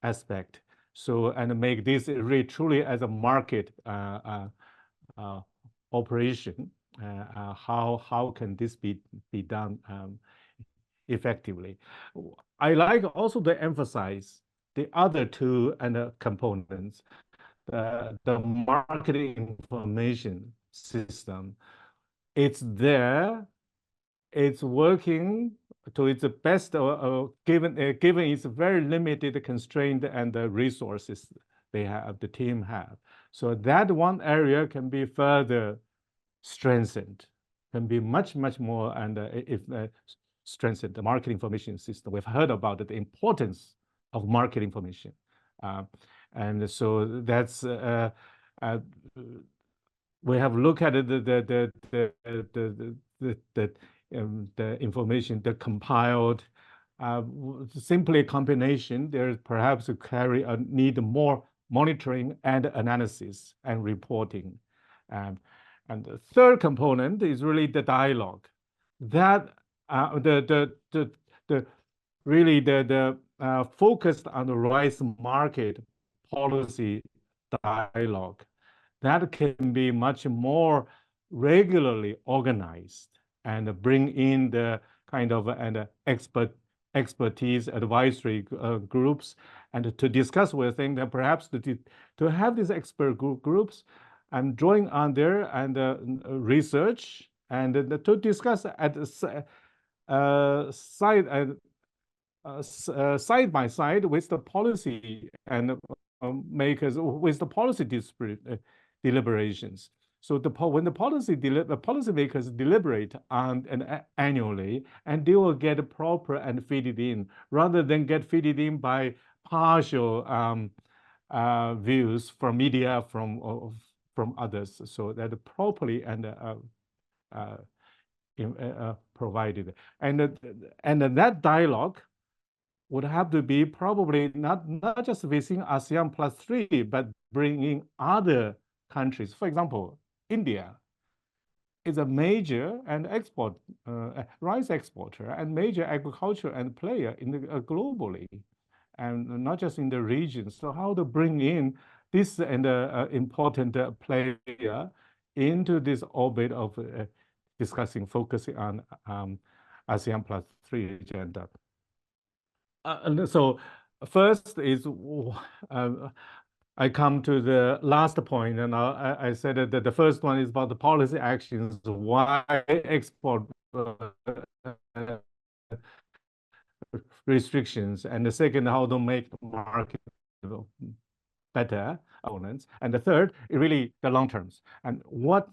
aspect. So, and make this really truly as a market operation. How can this be done effectively? I like also to emphasize the other two components, the marketing information system. It's there, it's working to its best, given its very limited constraint and the resources they have, the team have. So that one area can be further strengthened, can be much more, and if strengthened the market information system. We've heard about the importance of market information, and so that's we have looked at the information, the compiled, simply a combination. There perhaps need more monitoring and analysis and reporting. And the third component is really the dialogue. That really focused on the rice market policy dialogue. That can be much more regularly organized and bring in the kind of expertise advisory groups, and to discuss with them, that perhaps to have these expert groups and drawing on their research, and to discuss at side by side with the policy and makers, with the policy deliberations. So when the policymakers deliberate annually, and they will get proper and feed it in, rather than get fed in by partial views from media, from others, so that properly and provided. And that dialogue would have to be probably not just within ASEAN +3, but bringing other countries. For example, India is a major and rice exporter and major agriculture and player in globally, and not just in the region. So how to bring in this and important player into this orbit of focusing on ASEAN +3 agenda. And so first is I come to the last point, and I said that the first one is about the policy actions, why export restrictions, and the second, how to make the market better opponents, and the third is really the long terms, and what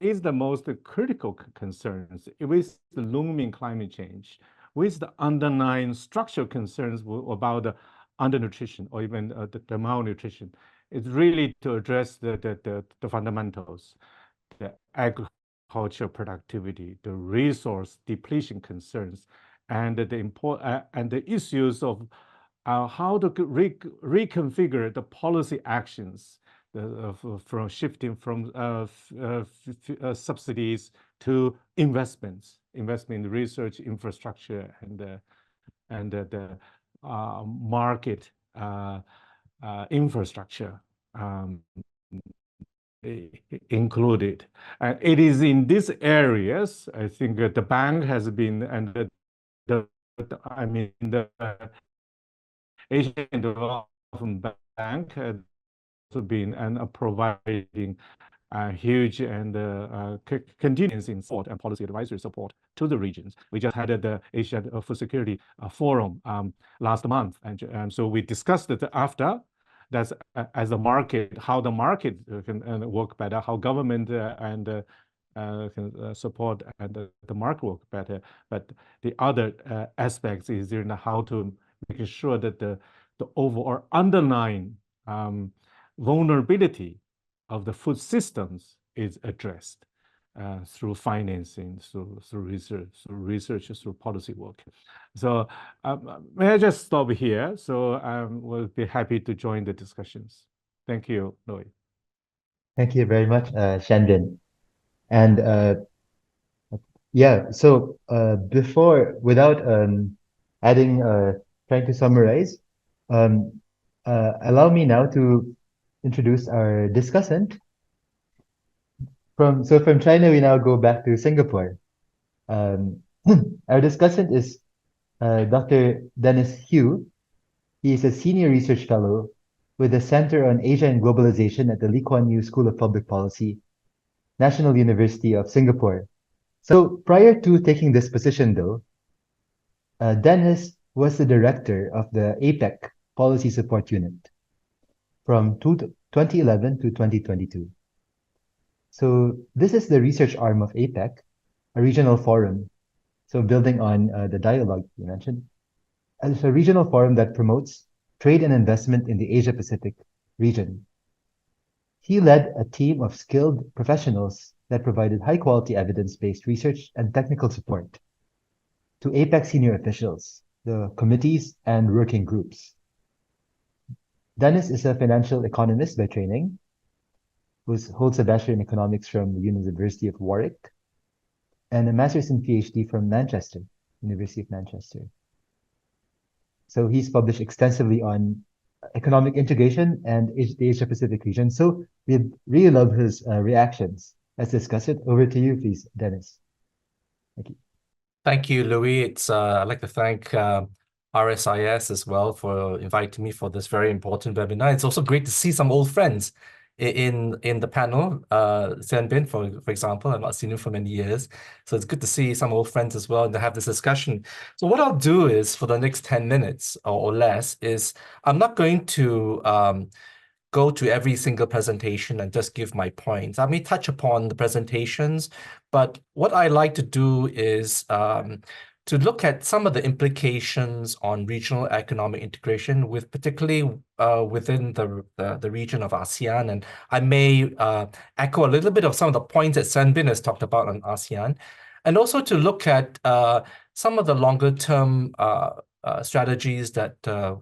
is the most critical concerns with the looming climate change, with the underlying structural concerns about the undernutrition or even the malnutrition. It's really to address the fundamentals, the agricultural productivity, the resource depletion concerns, and the issues of how to reconfigure the policy actions, from shifting from subsidies to investment in research infrastructure and the market infrastructure included. And it is in these areas, I think, the bank has been, and the Asian Development Bank has been providing huge and continuous in support and policy advisory support to the regions. We just had the Asia Food Security Forum last month, and so we discussed it after. That's as a market, how the market can work better, how government can support and the market work better. But the other aspects is how to make sure that the overall underlying vulnerability of the food systems is addressed through financing, through research, through policy work. So may I just stop here? So we'll be happy to join the discussions. Thank you, Loy. Thank you very much, Xianbin. And yeah, so without trying to summarize, allow me now to introduce our discussant. From China, we now go back to Singapore. Our discussant is Dr. Denis Hu. He is a senior research fellow with the Center on Asia and Globalization at the Lee Kuan Yew School of Public Policy, National University of Singapore. So prior to taking this position, though, Denis was the director of the APEC Policy Support Unit from 2011 to 2022. So this is the research arm of APEC, a regional forum. So building on the dialogue you mentioned, it's a regional forum that promotes trade and investment in the Asia-Pacific region. He led a team of skilled professionals that provided high-quality evidence-based research and technical support to APEC senior officials, the committees, and working groups. Denis is a financial economist by training, who holds a Bachelor in Economics from the University of Warwick, and a Master's and PhD from Manchester, University of Manchester. So he's published extensively on economic integration and the Asia-Pacific region. So we'd really love his reactions. Let's discuss it. Over to you, please, Denis. Thank you. Thank you, Louis. I'd like to thank RSIS as well for inviting me for this very important webinar. It's also great to see some old friends in the panel. Xianbin, for example, I've not seen him for many years. So it's good to see some old friends as well and to have this discussion. So what I'll do is for the next 10 minutes or less is I'm not going to go to every single presentation and just give my points. I may touch upon the presentations, but what I like to do is to look at some of the implications on regional economic integration, with particularly within the region of ASEAN. And I may echo a little bit of some of the points that Xianbin has talked about on ASEAN, and also to look at some of the longer term strategies that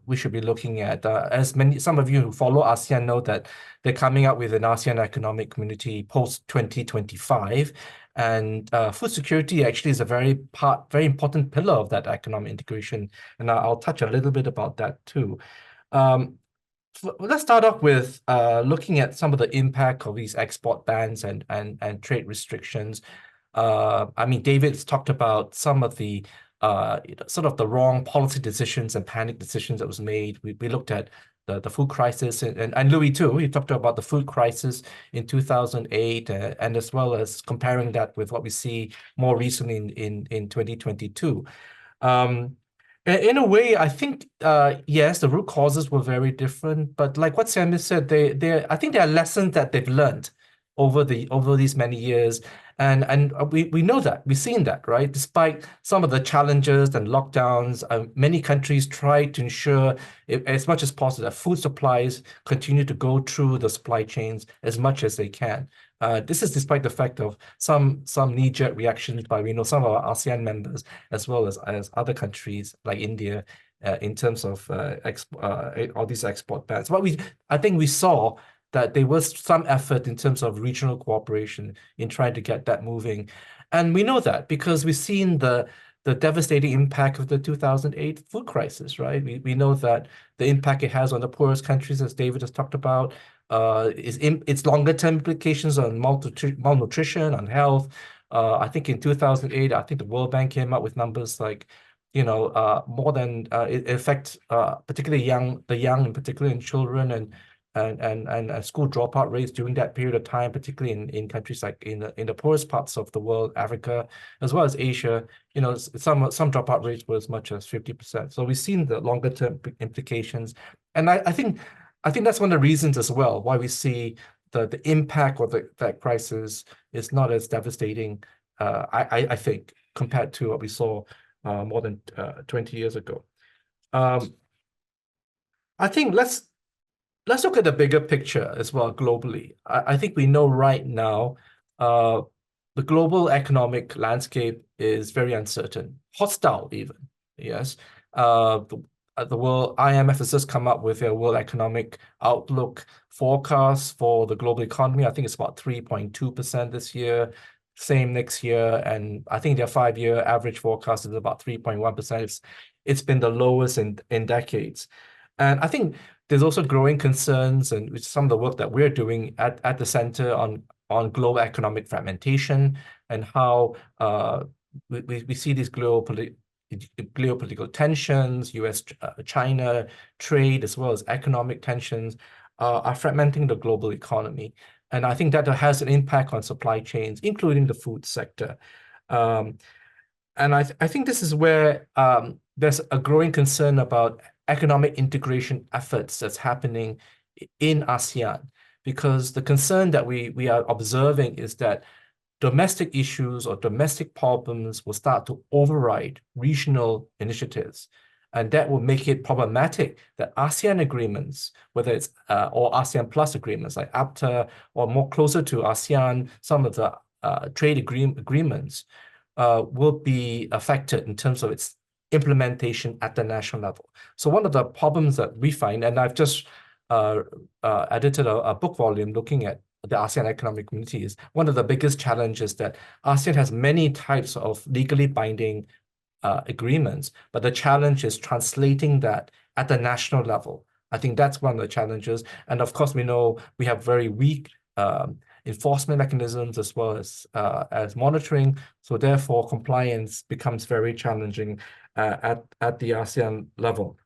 we should be looking at. Some of you who follow ASEAN know that they're coming up with an ASEAN Economic Community post-2025. And food security actually is a very important pillar of that economic integration. And I'll touch a little bit about that too. Let's start off with looking at some of the impact of these export bans and trade restrictions. I mean, David's talked about some of the sort of the wrong policy decisions and panic decisions that was made. We looked at the food crisis, and Louis too, he talked about the food crisis in 2008, and as well as comparing that with what we see more recently in 2022. In a way, I think, yes, the root causes were very different, but like what Xianbin said, I think there are lessons that they've learned over these many years. And we know that, we've seen that, right? Despite some of the challenges and lockdowns, many countries try to ensure as much as possible that food supplies continue to go through the supply chains as much as they can. This is despite the fact of some knee-jerk reactions by some of our ASEAN members, as well as other countries like India, in terms of all these export bans. But I think we saw that there was some effort in terms of regional cooperation in trying to get that moving. And we know that because we've seen the devastating impact of the 2008 food crisis, right? We know that the impact it has on the poorest countries, as David has talked about, its longer-term implications on malnutrition, on health. I think in 2008, I think the World Bank came up with numbers like, more than it affects particularly the young, in particular in children, and school dropout rates during that period of time, particularly in countries like in the poorest parts of the world, Africa, as well as Asia. Some dropout rates were as much as 50%. So we've seen the longer term implications, and I think that's one of the reasons as well why we see the impact of that crisis is not as devastating. I think compared to what we saw more than 20 years ago. I think let's look at the bigger picture as well globally. I think we know right now the global economic landscape is very uncertain, hostile even, yes. The world IMF has just come up with a World Economic Outlook forecast for the global economy. I think it's about 3.2% this year, same next year, and I think their 5-year average forecast is about 3.1%. It's been the lowest in decades. And I think there's also growing concerns, and with some of the work that we're doing at the center on global economic fragmentation and how we see these geopolitical tensions, US-China trade, as well as economic tensions are fragmenting the global economy. And I think that has an impact on supply chains, including the food sector. I think this is where there's a growing concern about economic integration efforts that's happening in ASEAN, because the concern that we are observing is that domestic issues or domestic problems will start to override regional initiatives. And that will make it problematic that ASEAN agreements, whether it's or ASEAN Plus agreements like APTA, or more closer to ASEAN, some of the trade agreements will be affected in terms of its implementation at the national level. So one of the problems that we find, and I've just edited a book volume looking at the ASEAN Economic Community, is one of the biggest challenges that ASEAN has many types of legally binding agreements, but the challenge is translating that at the national level. I think that's one of the challenges. And of course, we know we have very weak enforcement mechanisms as well as monitoring. So therefore, compliance becomes very challenging at the ASEAN level.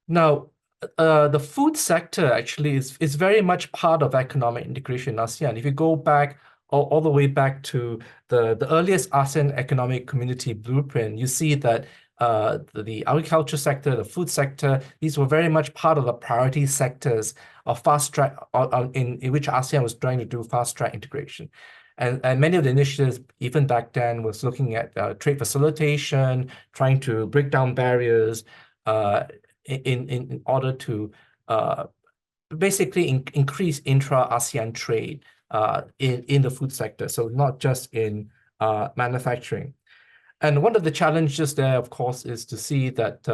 Now, the food sector actually is very much part of economic integration in ASEAN. If you go back all the way back to the earliest ASEAN Economic Community blueprint, you see that the agriculture sector, the food sector, these were very much part of the priority sectors of fast track in which ASEAN was trying to do fast track integration. And many of the initiatives, even back then, was looking at trade facilitation, trying to break down barriers in order to basically increase intra-ASEAN trade in the food sector, so not just in manufacturing. And one of the challenges there, of course, is to see that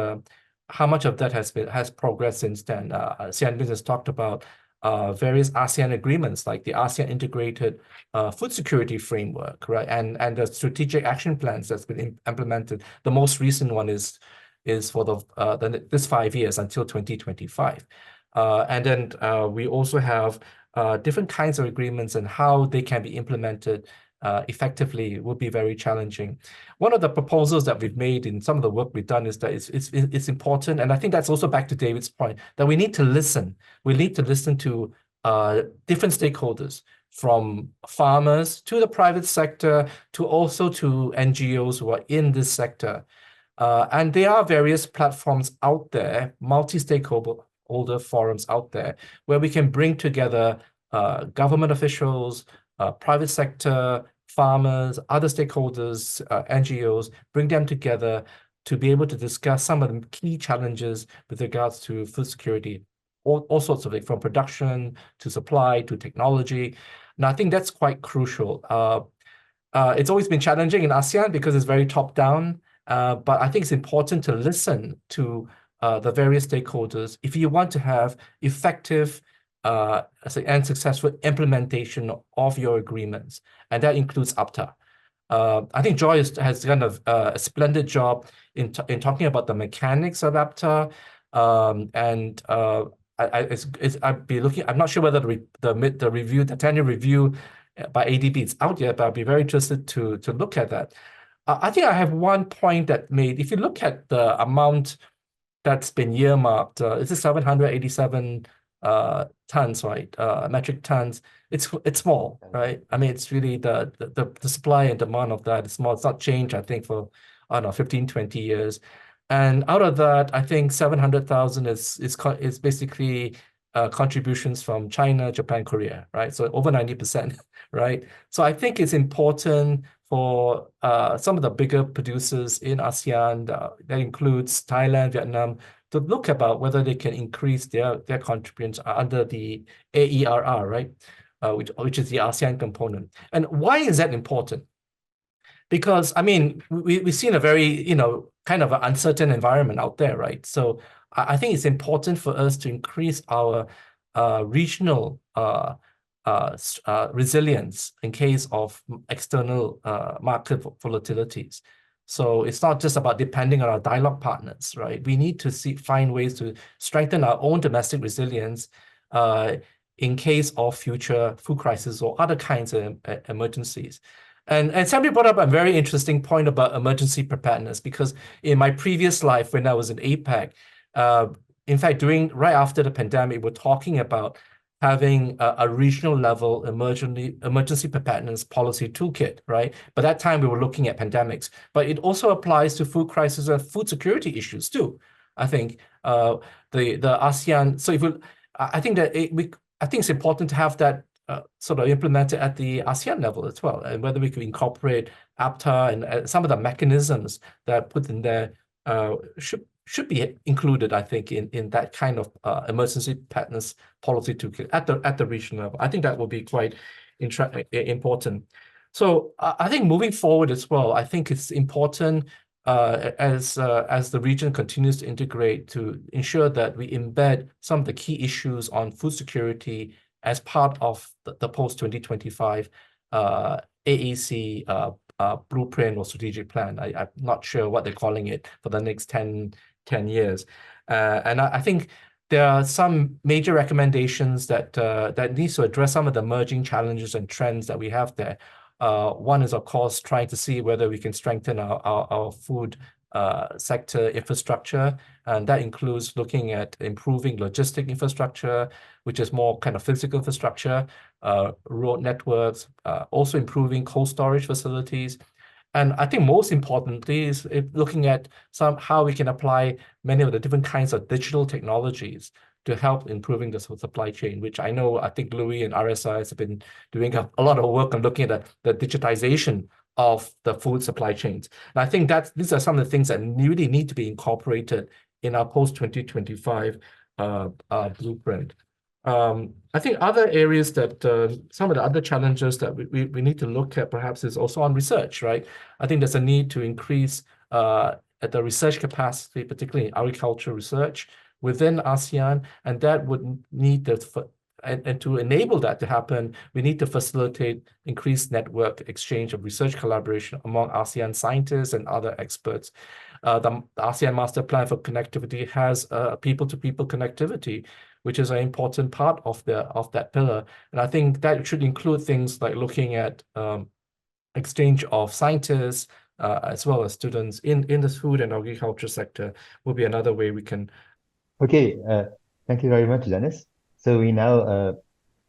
how much of that has progressed since then. Xianbin has talked about various ASEAN agreements, like the ASEAN Integrated Food Security Framework, right? And the strategic action plans that's been implemented. The most recent one is for this 5 years until 2025. And then we also have different kinds of agreements, and how they can be implemented effectively will be very challenging. One of the proposals that we've made in some of the work we've done is that it's important, and I think that's also back to David's point, that we need to listen. We need to listen to different stakeholders, from farmers to the private sector to also to NGOs who are in this sector. And there are various platforms out there, multi-stakeholder forums out there, where we can bring together government officials, private sector, farmers, other stakeholders, NGOs, bring them together to be able to discuss some of the key challenges with regards to food security, all sorts of it, from production to supply to technology. And I think that's quite crucial. It's always been challenging in ASEAN because it's very top-down, but I think it's important to listen to the various stakeholders if you want to have effective and successful implementation of your agreements, and that includes APTA. I think Joy has done a splendid job in talking about the mechanics of APTA, and I'd be looking. I'm not sure whether the review, the 10-year review by ADB is out yet, but I'd be very interested to look at that. I think I have one point that made. If you look at the amount that's been earmarked, it's 787 tons, right? Metric tons. It's small, right? I mean, it's really the supply and demand of that is small. It's not changed, I think, for, I don't know, 15, 20 years. And out of that, I think 700,000 is basically contributions from China, Japan, Korea, right? So over 90%, right? So I think it's important for some of the bigger producers in ASEAN, that includes Thailand, Vietnam, to look about whether they can increase their contributions under the AERR, right? Which is the ASEAN component. And why is that important? Because, I mean, we've seen a very, kind of an uncertain environment out there, right? So I think it's important for us to increase our regional resilience in case of external market volatilities. So it's not just about depending on our dialogue partners, right? We need to find ways to strengthen our own domestic resilience in case of future food crisis or other kinds of emergencies. And somebody brought up a very interesting point about emergency preparedness, because in my previous life, when I was in APAC, in fact, right after the pandemic, we're talking about having a regional level emergency preparedness policy toolkit, right? By that time, we were looking at pandemics, but it also applies to food crisis and food security issues too. I think the ASEAN. So I think that I think it's important to have that sort of implemented at the ASEAN level as well, and whether we could incorporate APTA and some of the mechanisms that are put in there should be included, I think, in that kind of emergency preparedness policy toolkit at the regional level. I think that will be quite important. So I think moving forward as well, I think it's important as the region continues to integrate to ensure that we embed some of the key issues on food security as part of the post-2025 AEC blueprint or strategic plan. I'm not sure what they're calling it for the next 10 years. And I think there are some major recommendations that needs to address some of the emerging challenges and trends that we have there. One is, of course, trying to see whether we can strengthen our food sector infrastructure, and that includes looking at improving logistic infrastructure, which is more kind of physical infrastructure, road networks, also improving cold storage facilities. And I think most importantly is looking at how we can apply many of the different kinds of digital technologies to help improving the supply chain, which I think Louis and RSIS have been doing a lot of work on looking at the digitization of the food supply chains. And I think these are some of the things that really need to be incorporated in our post-2025 blueprint. I think other areas that some of the other challenges that we need to look at perhaps is also on research, right? I think there's a need to increase at the research capacity, particularly in agriculture research within ASEAN, and that would need and to enable that to happen, we need to facilitate increased network exchange of research collaboration among ASEAN scientists and other experts. The ASEAN Master Plan for Connectivity has people-to-people connectivity, which is an important part of that pillar. And I think that should include things like looking at exchange of scientists as well as students in the food and agriculture sector will be another way we can. Okay, thank you very much, Denis. So we now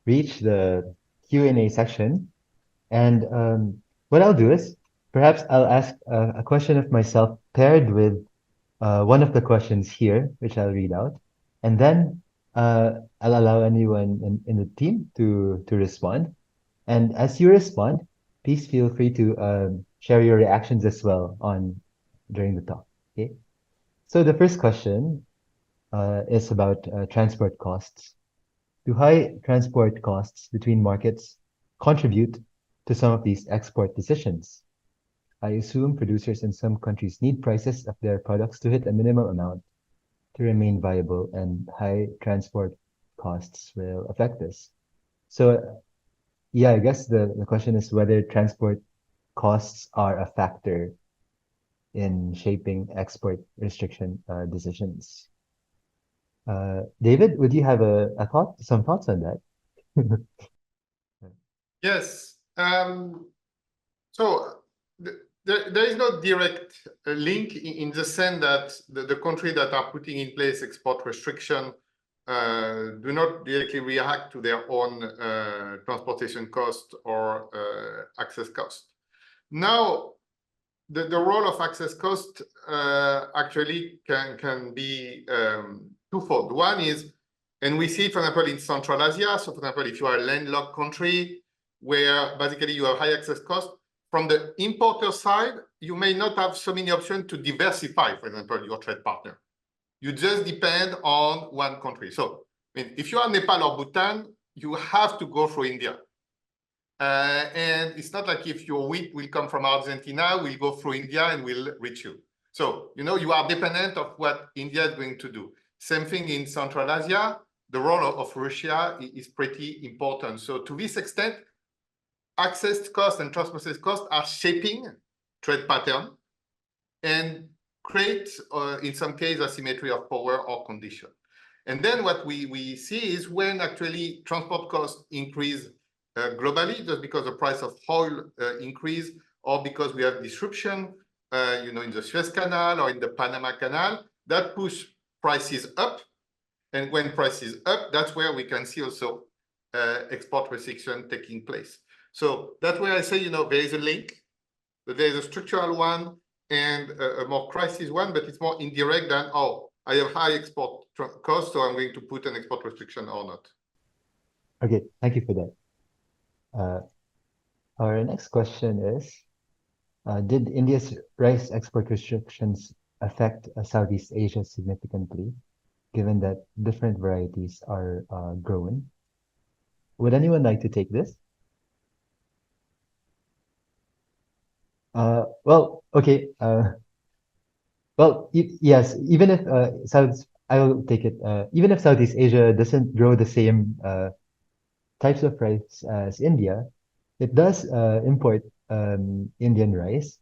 reach the Q&A section. And what I'll do is, perhaps I'll ask a question of myself paired with one of the questions here, which I'll read out. And then I'll allow anyone in the team to respond. And as you respond, please feel free to share your reactions as well during the talk. Okay. So the first question is about transport costs. Do high transport costs between markets contribute to some of these export decisions? I assume producers in some countries need prices of their products to hit a minimum amount to remain viable, and high transport costs will affect this. So yeah, I guess the question is whether transport costs are a factor in shaping export restriction decisions. David, would you have some thoughts on that? Yes. So there is no direct link in the sense that the countries that are putting in place export restriction do not directly react to their own transportation cost or access cost. Now, the role of access cost actually can be twofold. One is, and we see, for example, in Central Asia. So, for example, if you are a landlocked country where basically you have high access cost, from the importer side, you may not have so many options to diversify, for example, your trade partner. You just depend on one country. So, I mean, if you are Nepal or Bhutan, you have to go through India. And it's not like if your wheat will come from Argentina, we'll go through India and we'll reach you. So, you know, you are dependent of what India is going to do. Same thing in Central Asia. The role of Russia is pretty important. So to this extent, access cost and transport cost are shaping trade pattern and create, in some cases, asymmetry of power or condition. And then what we see is when actually transport costs increase globally, just because the price of oil increase, or because we have disruption, you know, in the Suez Canal or in the Panama Canal, that push prices up. And when prices up, that's where we can see also export restriction taking place. So that's where I say, there is a link, but there is a structural one and a more crisis one, but it's more indirect than, oh, I have high export cost, so I'm going to put an export restriction or not. Okay, thank you for that. Our next question is, did India's rice export restrictions affect Southeast Asia significantly, given that different varieties are grown? Would anyone like to take this? Well, okay. Well, yes, even if I will take it. Even if Southeast Asia doesn't grow the same types of rice as India, it does import Indian rice.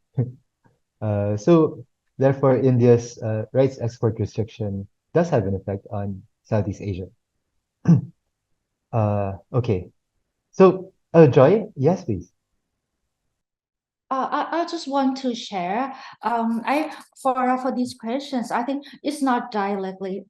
So therefore, India's rice export restriction does have an effect on Southeast Asia. Okay. So, Joy, yes, please. I just want to share. For these questions, I think it's not directly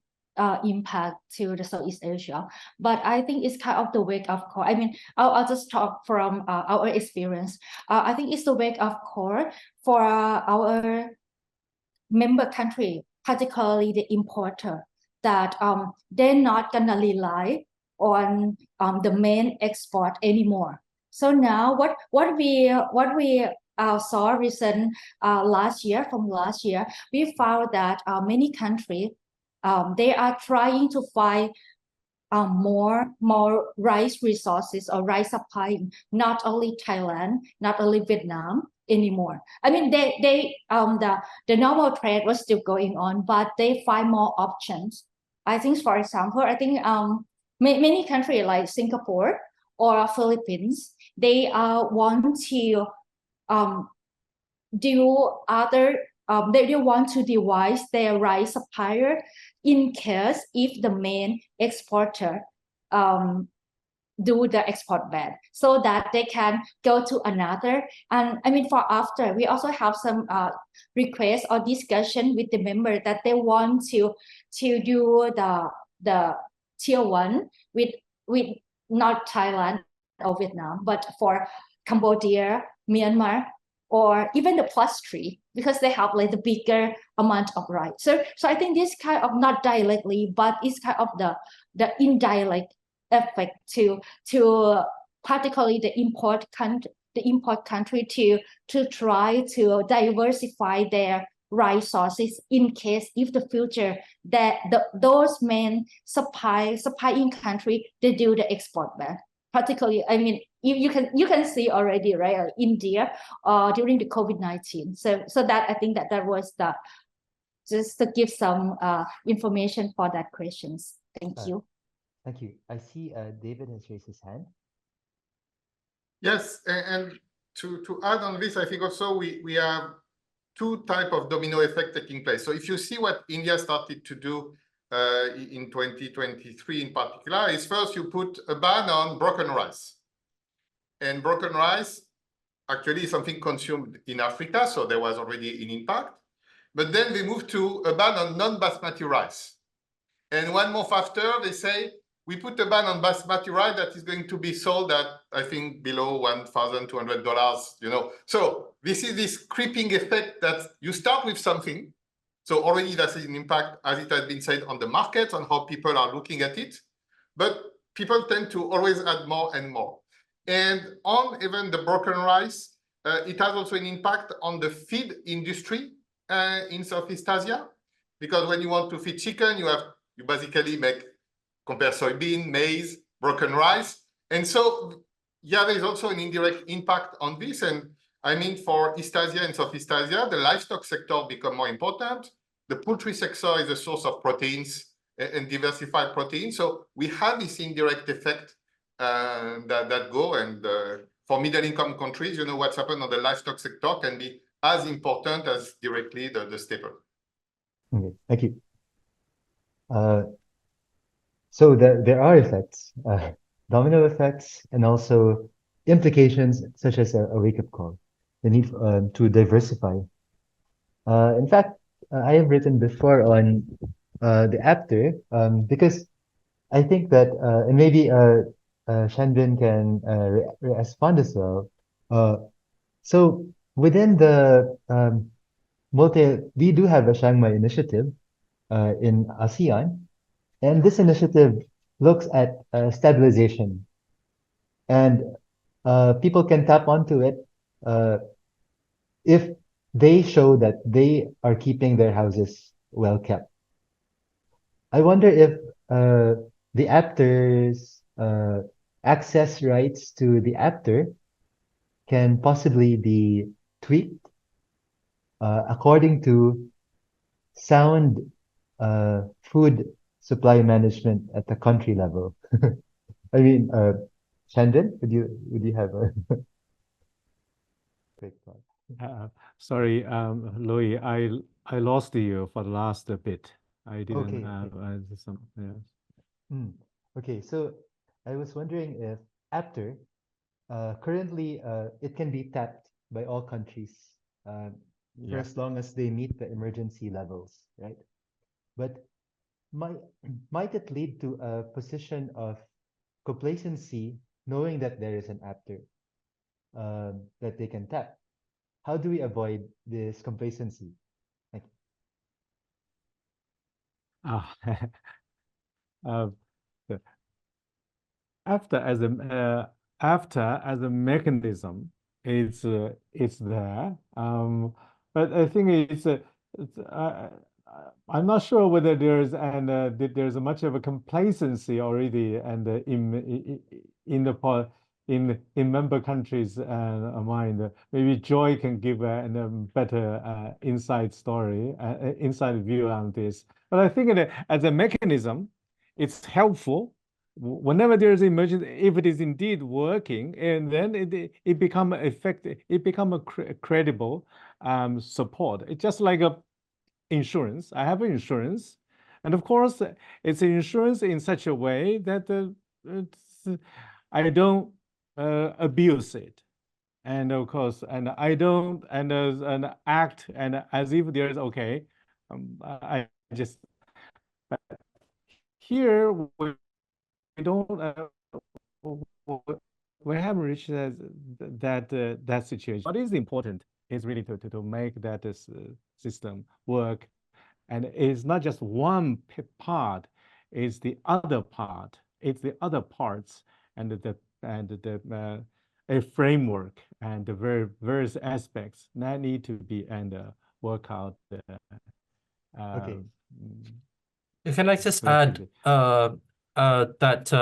impact to the Southeast Asia, but I think it's kind of the wake-up call. I mean, I'll just talk from our experience. I think it's the wake-up call for our member country, particularly the importer, that they're not gonna rely on the main export anymore. So now what we saw recent last year, we found that many countries they are trying to find more rice resources or rice supply, not only Thailand, not only Vietnam anymore. I mean, the normal trade was still going on, but they find more options. I think, for example, many countries like Singapore or Philippines, they want to they want to devise their rice supplier in case if the main exporter do the export ban, so that they can go to another. And I mean, for after, we also have some requests or discussion with the member that they want to do the tier 1 with not Thailand or Vietnam, but for Cambodia, Myanmar, or even the +3, because they have like the bigger amount of rights. So I think this kind of not directly, but it's kind of the indirect effect to particularly the import country to try to diversify their rice sources in case if the future that those main supplying country they do the export ban. Particularly, I mean, you can see already, right? India during the COVID-19. So that I think that was just to give some information for that questions. Thank you. Thank you. I see David has raised his hand. Yes, and to add on this, I think also we have two types of domino effect taking place. So if you see what India started to do in 2023 in particular, is first you put a ban on broken rice. And broken rice actually is something consumed in Africa, so there was already an impact. But then they moved to a ban on non-basmati rice. And 1 month after, they say, we put a ban on basmati rice that is going to be sold at, I think, below $1,200, So this is this creeping effect that you start with something. So already that's an impact, as it has been said, on the market, on how people are looking at it. But people tend to always add more and more. And on even the broken rice, it has also an impact on the feed industry in Southeast Asia. Because when you want to feed chicken, you basically compare soybean, maize, broken rice. And so, yeah, there's also an indirect impact on this. And I mean, for East Asia and Southeast Asia, the livestock sector become more important. The poultry sector is a source of proteins and diversified proteins. So we have this indirect effect that go. And for middle-income countries, what's happened on the livestock sector can be as important as directly the staple. Okay, thank you. So there are effects, domino effects, and also implications such as a wake-up call, the need to diversify. In fact, I have written before on the after, because I think that, and maybe Xianbin can respond as well. So within the we do have a Chiang Mai initiative in ASEAN, and this initiative looks at stabilization, and people can tap onto it if they show that they are keeping their houses well kept. I wonder if the actors' access rights to the actor can possibly be tweaked according to sound food supply management at the country level. I mean, Xianbin, would you have a quick thought? Sorry, Louis, I lost you for the last bit. I didn't Okay. some yes. Okay, so I was wondering if after currently it can be tapped by all countries for Yeah. as long as they meet the emergency levels, right? But might might it lead to a position of complacency knowing that there is an actor that they can tap? How do we avoid this complacency? Thank Ah, the- after as a mechanism, it's there. But I think it's I'm not sure whether there's much of a complacency already and in the in member countries mind. Maybe Joy can give a better inside story, inside view on this. But I think as a mechanism, it's helpful whenever there is emergency, if it is indeed working, and then it become effective, it become a credible support. It's just like a insurance. I have insurance, and of course, it's insurance in such a way that I don't abuse it, and of course, and I don't and act and as if there is okay. I just here we don't we haven't reached that situation. What is important is really to make that system work, and it's not just one part; it's the other part. It's the other parts and the a framework and the various aspects that need to be and work out. Okay. Can I just add that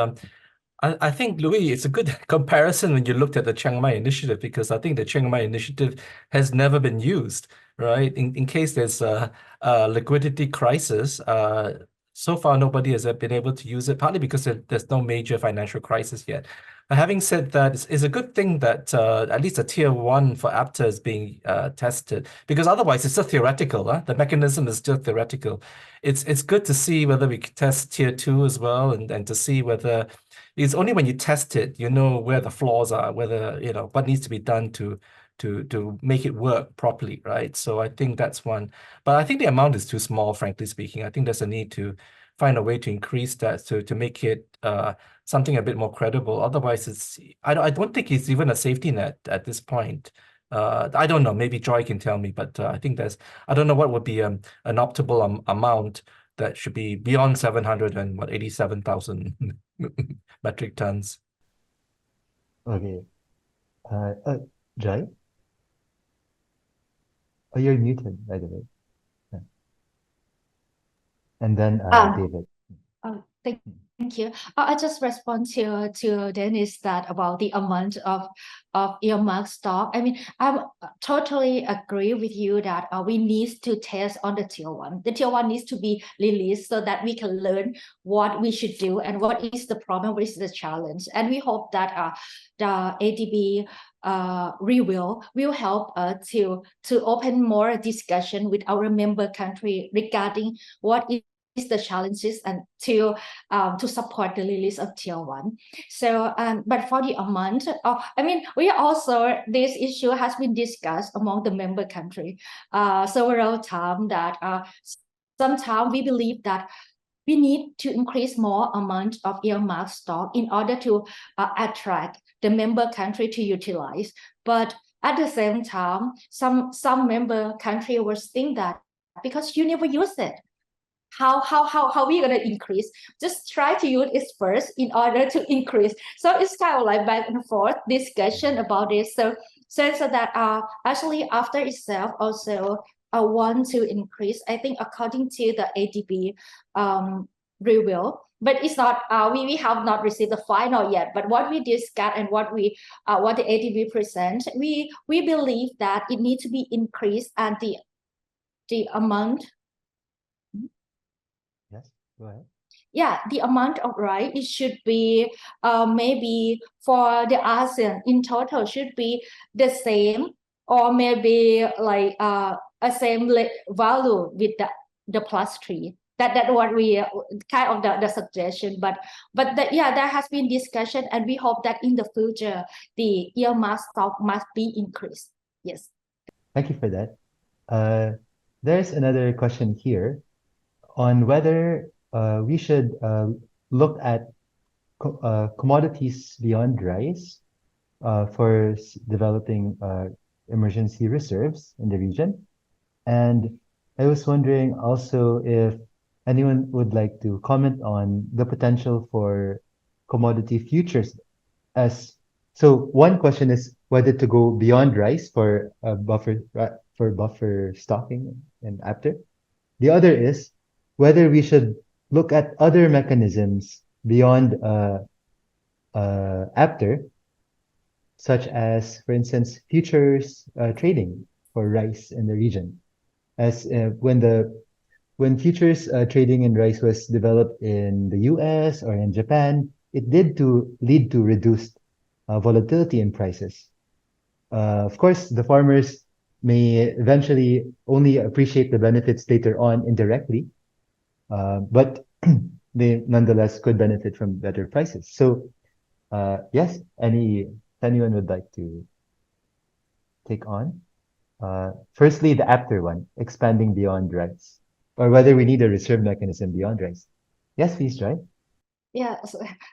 I think, Louis, it's a good comparison when you looked at the Chiang Mai initiative, because I think the Chiang Mai initiative has never been used, right? In case there's a liquidity crisis, so far nobody has been able to use it, partly because there's no major financial crisis yet. Having said that, it's a good thing that at least a tier 1 for APTA is being tested, because otherwise it's just theoretical. The mechanism is just theoretical. It's good to see whether we can test tier 2 as well, and to see whether it's only when you test it, you know where the flaws are, whether, you know, what needs to be done to make it work properly, right? So I think that's one. But I think the amount is too small, frankly speaking. I think there's a need to find a way to increase that to make it something a bit more credible. Otherwise, I don't think it's even a safety net at this point. I don't know, maybe Joy can tell me, but I think I don't know what would be an optimal amount that should be beyond 787,000 metric tons. Okay. Jai? Oh, you're muted, by the way. Yeah. And then David. Thank you. I just respond to Denis that about the amount of earmark stock. I mean, I totally agree with you that we need to test on the tier 1. The tier 1 needs to be released so that we can learn what we should do and what is the problem, what is the challenge. And we hope that the ADB review will help to open more discussion with our member country regarding what is the challenges and to support the release of tier 1. So but for the amount I mean, we also, this issue has been discussed among the member country several times that sometimes we believe that we need to increase more amount of earmark stock in order to attract the member country to utilize. But at the same time, some member country was think that because you never use it, how are we gonna increase? Just try to use it first in order to increase. So it's kind of like back and forth discussion about this. So that actually after itself also want to increase. I think according to the ADB review, but it's not we have not received the final yet. But what we discussed and what the ADB present, we believe that it needs to be increased, and the amount. Yes, go ahead. Yeah, the amount of rice, it should be maybe for the ASEAN in total should be the same, or maybe like a same value with the +3. That what we kind of the suggestion, but yeah, there has been discussion, and we hope that in the future the earmark stock must be increased. Yes. Thank you for that. There's another question here on whether we should look at commodities beyond rice for developing emergency reserves in the region. And I was wondering also if anyone would like to comment on the potential for commodity futures. So one question is whether to go beyond rice for buffer stocking and after. The other is whether we should look at other mechanisms beyond after, such as, for instance, futures trading for rice in the region. As when futures trading in rice was developed in the US or in Japan, it did lead to reduced volatility in prices. Of course, the farmers may eventually only appreciate the benefits later on indirectly, but they nonetheless could benefit from better prices. So, yes, anyone would like to take on? Firstly, the after one, expanding beyond rice, or whether we need a reserve mechanism beyond rice. Yes, please, Joy. Yeah,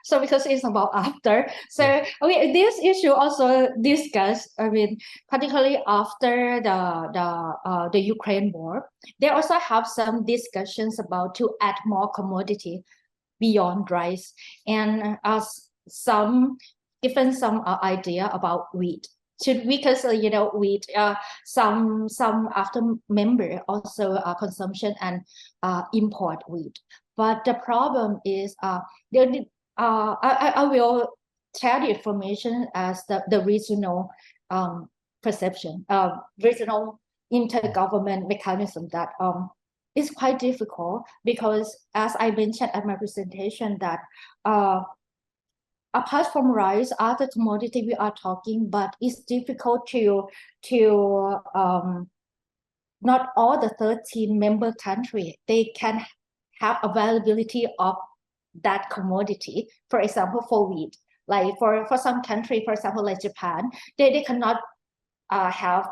so because it's about after, so this issue also discussed. I mean, particularly after the Ukraine war, they also have some discussions about to add more commodity beyond rice, and some idea about wheat. Should because wheat some after member also consumption and import wheat. But the problem is I will share the information as the regional perception, regional intergovernment mechanism that is quite difficult, because as I mentioned at my presentation that apart from rice, other commodity we are talking, but it's difficult to not all the 13 member country, they can have availability of that commodity. For example, for wheat, like for some country, for example, like Japan, they cannot have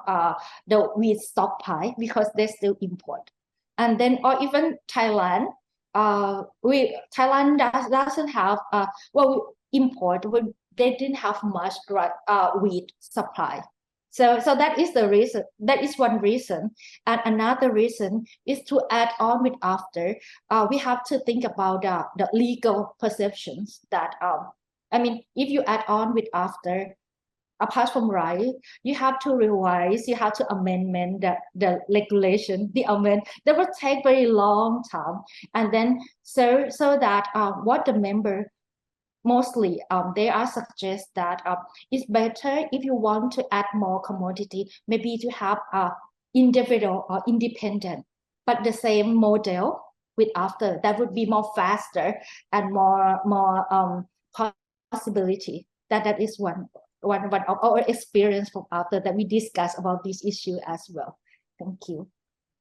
the wheat stockpile because they still import. And then, or even Thailand, Thailand doesn't have import when they didn't have much wheat supply. So that is the reason. That is one reason. And another reason is to add on with after. We have to think about the legal perceptions that I mean, if you add on with after, apart from rice, you have to revise, you have to amend the regulation, the amend. That will take very long time. And then so that what the member mostly they are suggest that it's better if you want to add more commodity, maybe to have individual or independent, but the same model with after. That would be more faster and more possibility. That is one of our experience from after that we discuss about this issue as well. Thank you.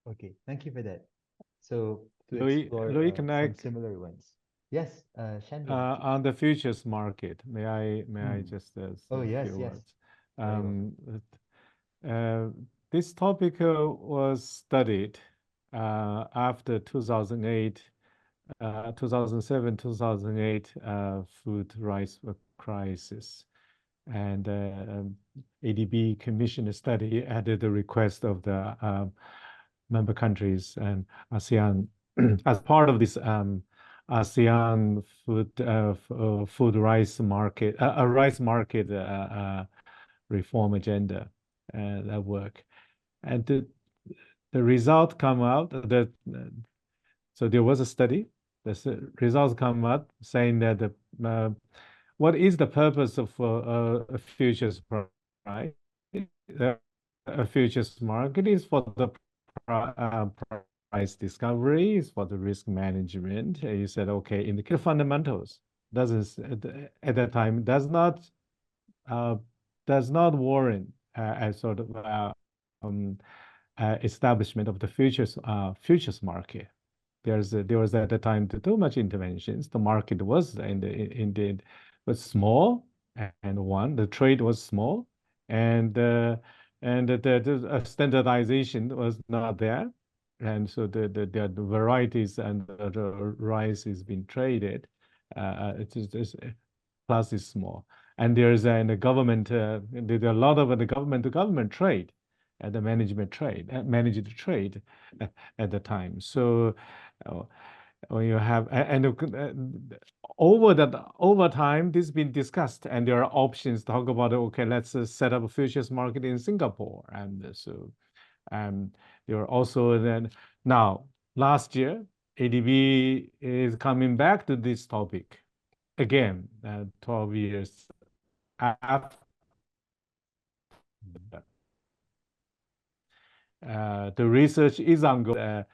Okay, thank you for that. So to Louis, explore can I some similar ones. Yes, Xianbin. on the futures market, may I just say Oh, a yes, few yes. words? This topic was studied after 2008 2007, 2008 food rice crisis. And ADB commissioned a study at the request of the member countries and ASEAN as part of this ASEAN food rice market, rice market reform agenda that work. And the result come out that so there was a study. The results come out saying that the what is the purpose of a futures price? A futures market is for the price discovery, is for the risk management. You said, okay, in the fundamentals doesn't at that time does not warrant a sort of establishment of the futures market. There was at the time too much interventions. The market was indeed was small, and the trade was small, and the standardization was not there, and so the varieties and the rice is being traded. Plus is small, and there's the government. There's a lot of the government trade, and the managed trade at the time. So when you have over time, this has been discussed, and there are options to talk about. Okay, let's set up a futures market in Singapore, and so there are also then now last year ADB is coming back to this topic again, 12 years after. The research is ongoing.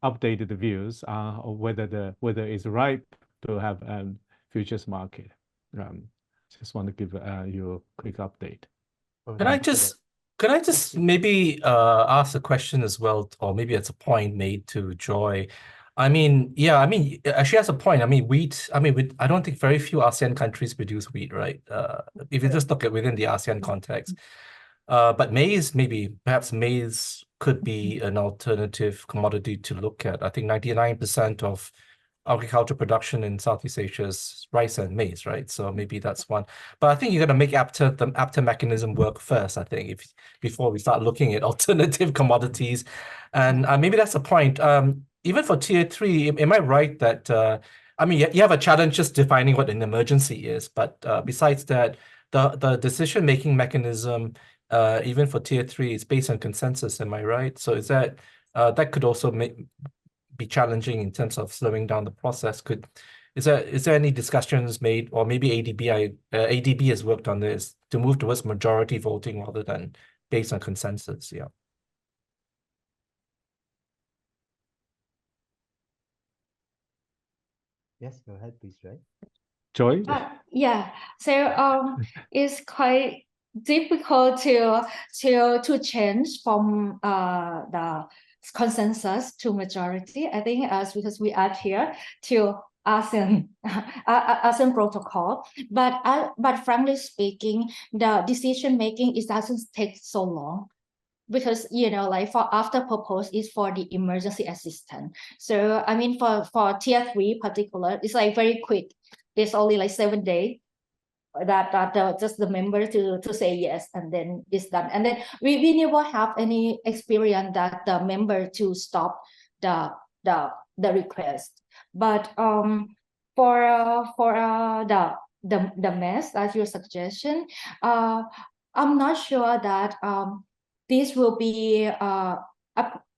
Updated the views of whether it's right to have futures market. Just want to give you a quick update. Can I just maybe ask a question as well, or maybe it's a point made to Joy? I mean, yeah, I mean, she has a point. I mean, wheat. I mean, I don't think very few ASEAN countries produce wheat, right? If you just look at within the ASEAN context. But maize, perhaps maize could be an alternative commodity to look at. I think 99% of agriculture production in Southeast Asia is rice and maize, right? So maybe that's one. But I think you got to make the APTA mechanism work first, I think, before we start looking at alternative commodities. And maybe that's the point. Even for tier 3, am I right that, I mean, you have a challenge just defining what an emergency is, but besides that, the decision-making mechanism, even for tier 3, is based on consensus, am I right? So is that could also be challenging in terms of slowing down the process? Is there any discussions made, or maybe ADB has worked on this to move towards majority voting rather than based on consensus? Yeah. Yes, go ahead, please, Joy. Joy? Yeah. So it's quite difficult to change from the consensus to majority. I think because we adhere to ASEAN protocol, but frankly speaking, the decision making doesn't take so long. Because like for after propose is for the emergency assistance. So I mean for tier 3 particular, it's like very quick. It's only like 7 days that just the member to say yes, and then it's done. And then we never have any experience that the member to stop the request. But for the mess, as your suggestion, I'm not sure that this will be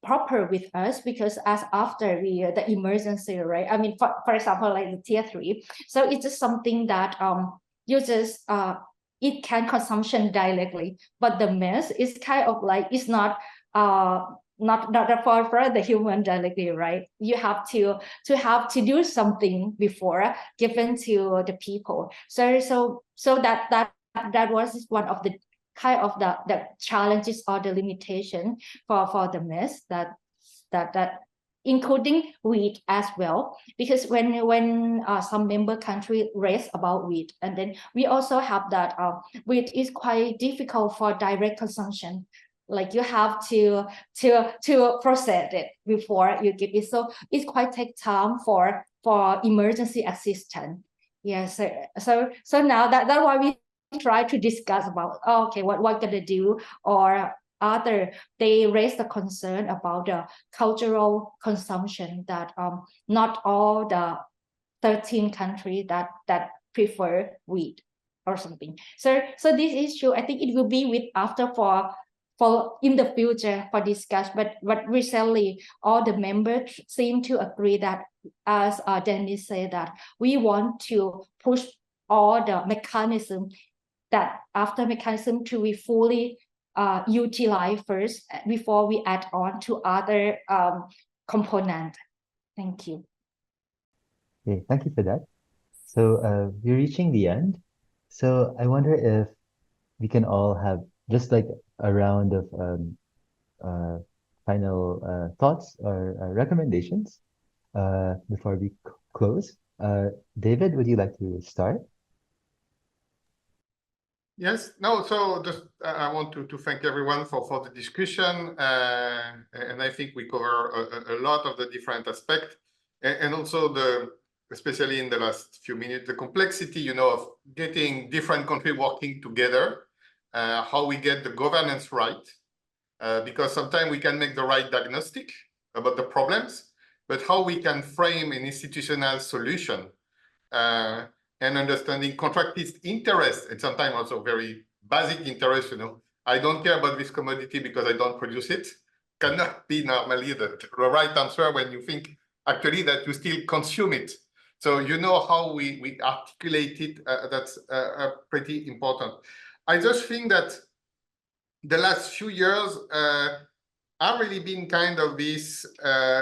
proper with us, because as after the emergency, right? I mean, for example, like the tier 3, so it's just something that uses it can consumption directly, but the mess is kind of like it's not for the human directly, right? You have to do something before given to the people. So that was one of the kind of the challenges or the limitation for the mess that including wheat as well, because when some member country raise about wheat, and then we also have that wheat is quite difficult for direct consumption, Like you have to process it before you give it. So it quite take time for emergency assistance. Yes. So now that's why we try to discuss about, okay, what gonna do, or other, they raise the concern about the cultural consumption, that not all the 13 countries that prefer wheat or something. So this issue, I think it will be with after for in the future for discuss. But recently all the members seem to agree that, as Denis said, that we want to push all the mechanism, that after mechanism to be fully utilize first before we add on to other component. Thank you. Okay, thank you for that. So we're reaching the end. So I wonder if we can all have just like a round of final thoughts or recommendations before we close. David, would you like to start? Yes, no, so just I want to thank everyone for the discussion, and I think we cover a lot of the different aspects, and also especially in the last few minutes, the complexity, of getting different countries working together, how we get the governance right, because sometimes we can make the right diagnostic about the problems, but how we can frame an institutional solution, and understanding contractist interest, and sometimes also very basic interest, I don't care about this commodity because I don't produce it, cannot be normally the right answer when you think actually that you still consume it. So how we articulate it, that's pretty important. I just think that the last few years have really been kind of this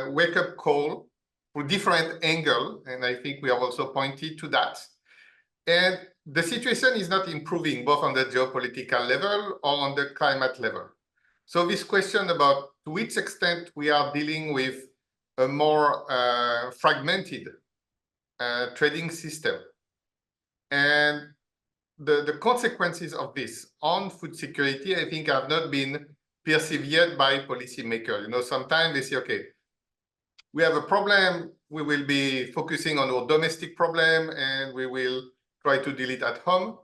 wake-up call for different angle, and I think we have also pointed to that. And the situation is not improving both on the geopolitical level or on the climate level. So this question about to which extent we are dealing with a more fragmented trading system, and the consequences of this on food security, I think, have not been perceived yet by policymakers. Sometimes they say, okay, we have a problem, we will be focusing on our domestic problem, and we will try to deal it at home.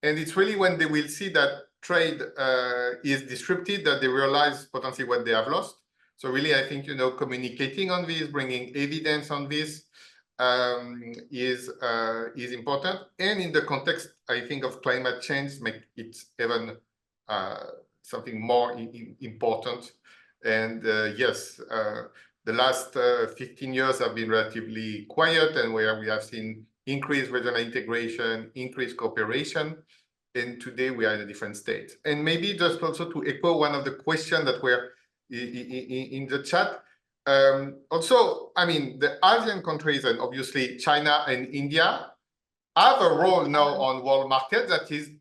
And it's really when they will see that trade is disrupted that they realize potentially what they have lost. So really, I think, communicating on this, bringing evidence on this is important. And in the context, I think, of climate change, make it even something more important. And yes, the last 15 years have been relatively quiet, and where we have seen increased regional integration, increased cooperation, and today we are in a different state. And maybe just also to echo one of the questions that were in the chat, also, I mean, the Asian countries and obviously China and India have a role now on world market that is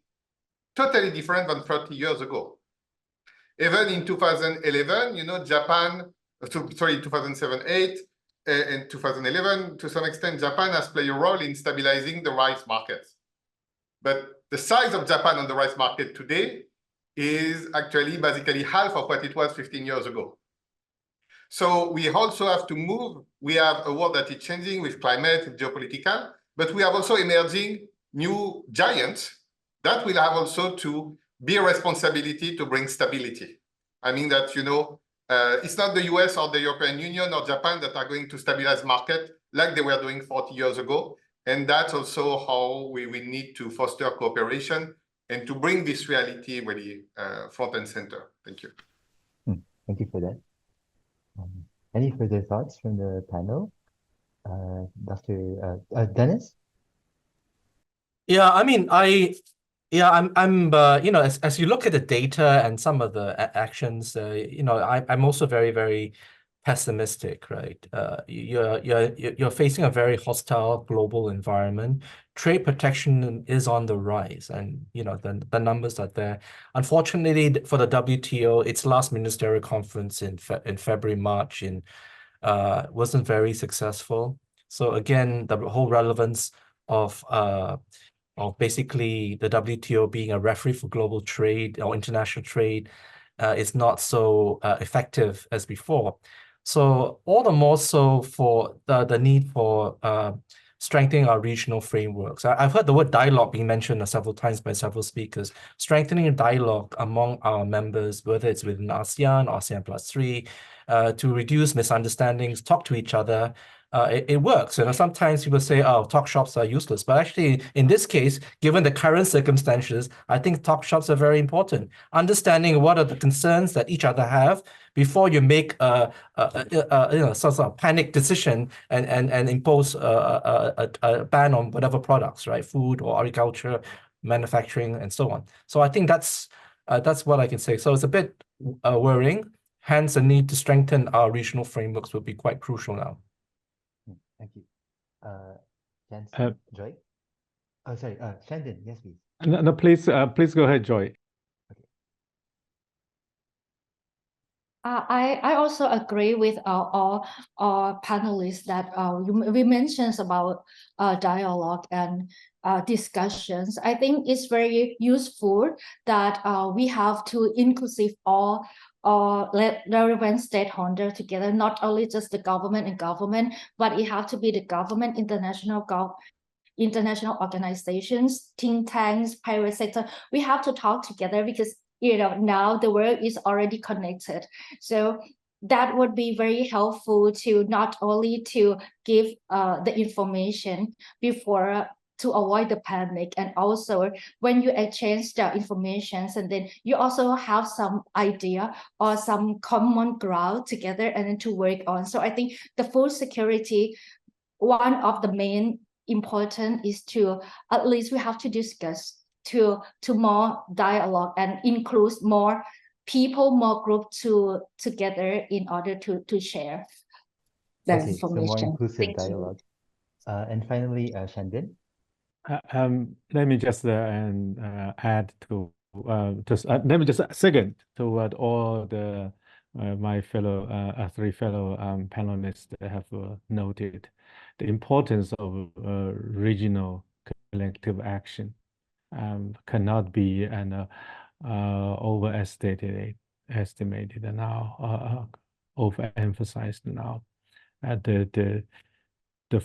totally different than 30 years ago. Even in 2011, Japan, sorry, 2007, 8, and 2011, to some extent, Japan has played a role in stabilizing the rice markets. But the size of Japan on the rice market today is actually basically half of what it was 15 years ago. So we also have to move. We have a world that is changing with climate and geopolitical, but we have also emerging new giants that will have also to be a responsibility to bring stability. I mean that, it's not the US or the European Union or Japan that are going to stabilize market like they were doing 40 years ago. And that's also how we need to foster cooperation and to bring this reality really front and center. Thank you. Thank you for that. Any further thoughts from the panel? Dr. Denis? Yeah, I mean, I'm as you look at the data and some of the actions, I'm also very, very pessimistic, right? You're facing a very hostile global environment. Trade protection is on the rise, and the numbers are there. Unfortunately, for the WTO, its last ministerial conference in February, March wasn't very successful. So again, the whole relevance of basically the WTO being a referee for global trade or international trade is not so effective as before. So all the more so for the need for strengthening our regional frameworks. I've heard the word dialogue being mentioned several times by several speakers. Strengthening dialogue among our members, whether it's within ASEAN, ASEAN +3, to reduce misunderstandings, talk to each other. It works. Sometimes people say, oh, talk shops are useless. But actually, in this case, given the current circumstances, I think talk shops are very important. Understanding what are the concerns that each other have before you make sort of panic decision and impose a ban on whatever products, right? Food or agriculture, manufacturing, and so on. So I think that's what I can say. So it's a bit worrying. Hence, the need to strengthen our regional frameworks will be quite crucial now. Thank you. Jansinee, Joy? Oh, sorry, Xianbin, yes, please. No, please go ahead, Joy. I also agree with our panelists that we mentioned about dialogue and discussions. I think it's very useful that we have to inclusive all relevant stakeholders together, not only just the government, but it have to be the government, international organizations, think tanks, private sector. We have to talk together because now the world is already connected. So that would be very helpful to not only to give the information before to avoid the panic, and also when you exchange the information, and then you also have some idea or some common ground together and then to work on. So I think the food security, one of the main important is to at least we have to discuss to more dialogue and include more people, more group together in order to share that information. So more inclusive Thank dialogue. And finally, Xianbin. Let me just add to let me just second to what all the my fellow three fellow panelists have noted, the importance of regional collective action cannot be overestimated now, overemphasized now. The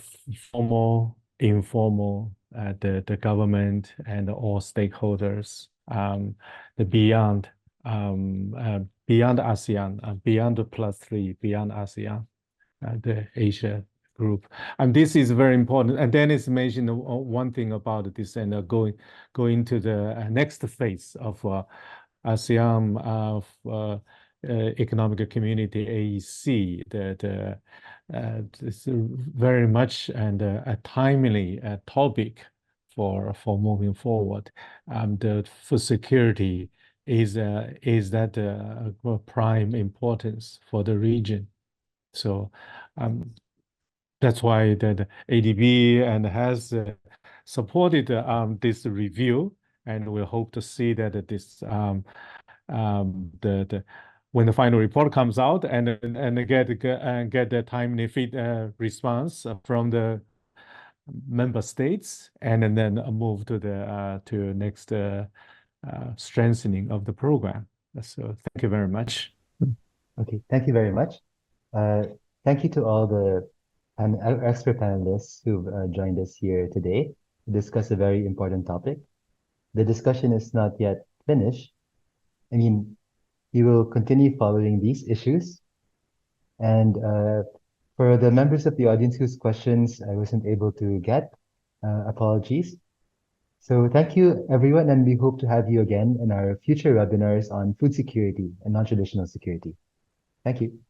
formal, informal, the government and all stakeholders, the beyond ASEAN, beyond the +3, beyond ASEAN, the Asia group, and this is very important. And Denis mentioned one thing about this, and going to the next phase of ASEAN Economic Community AEC. It's very much and a timely topic for moving forward. The food security is that prime importance for the region. So that's why the ADB and has supported this review, and we hope to see that this when the final report comes out and get the timely response from the member states, and then move to the next strengthening of the program. So thank you very much. Okay, thank you very much. Thank you to all the expert panelists who've joined us here today to discuss a very important topic. The discussion is not yet finished. I mean, we will continue following these issues. And for the members of the audience whose questions I wasn't able to get, apologies. So thank you, everyone, and we hope to have you again in our future webinars on food security and non-traditional security. Thank you.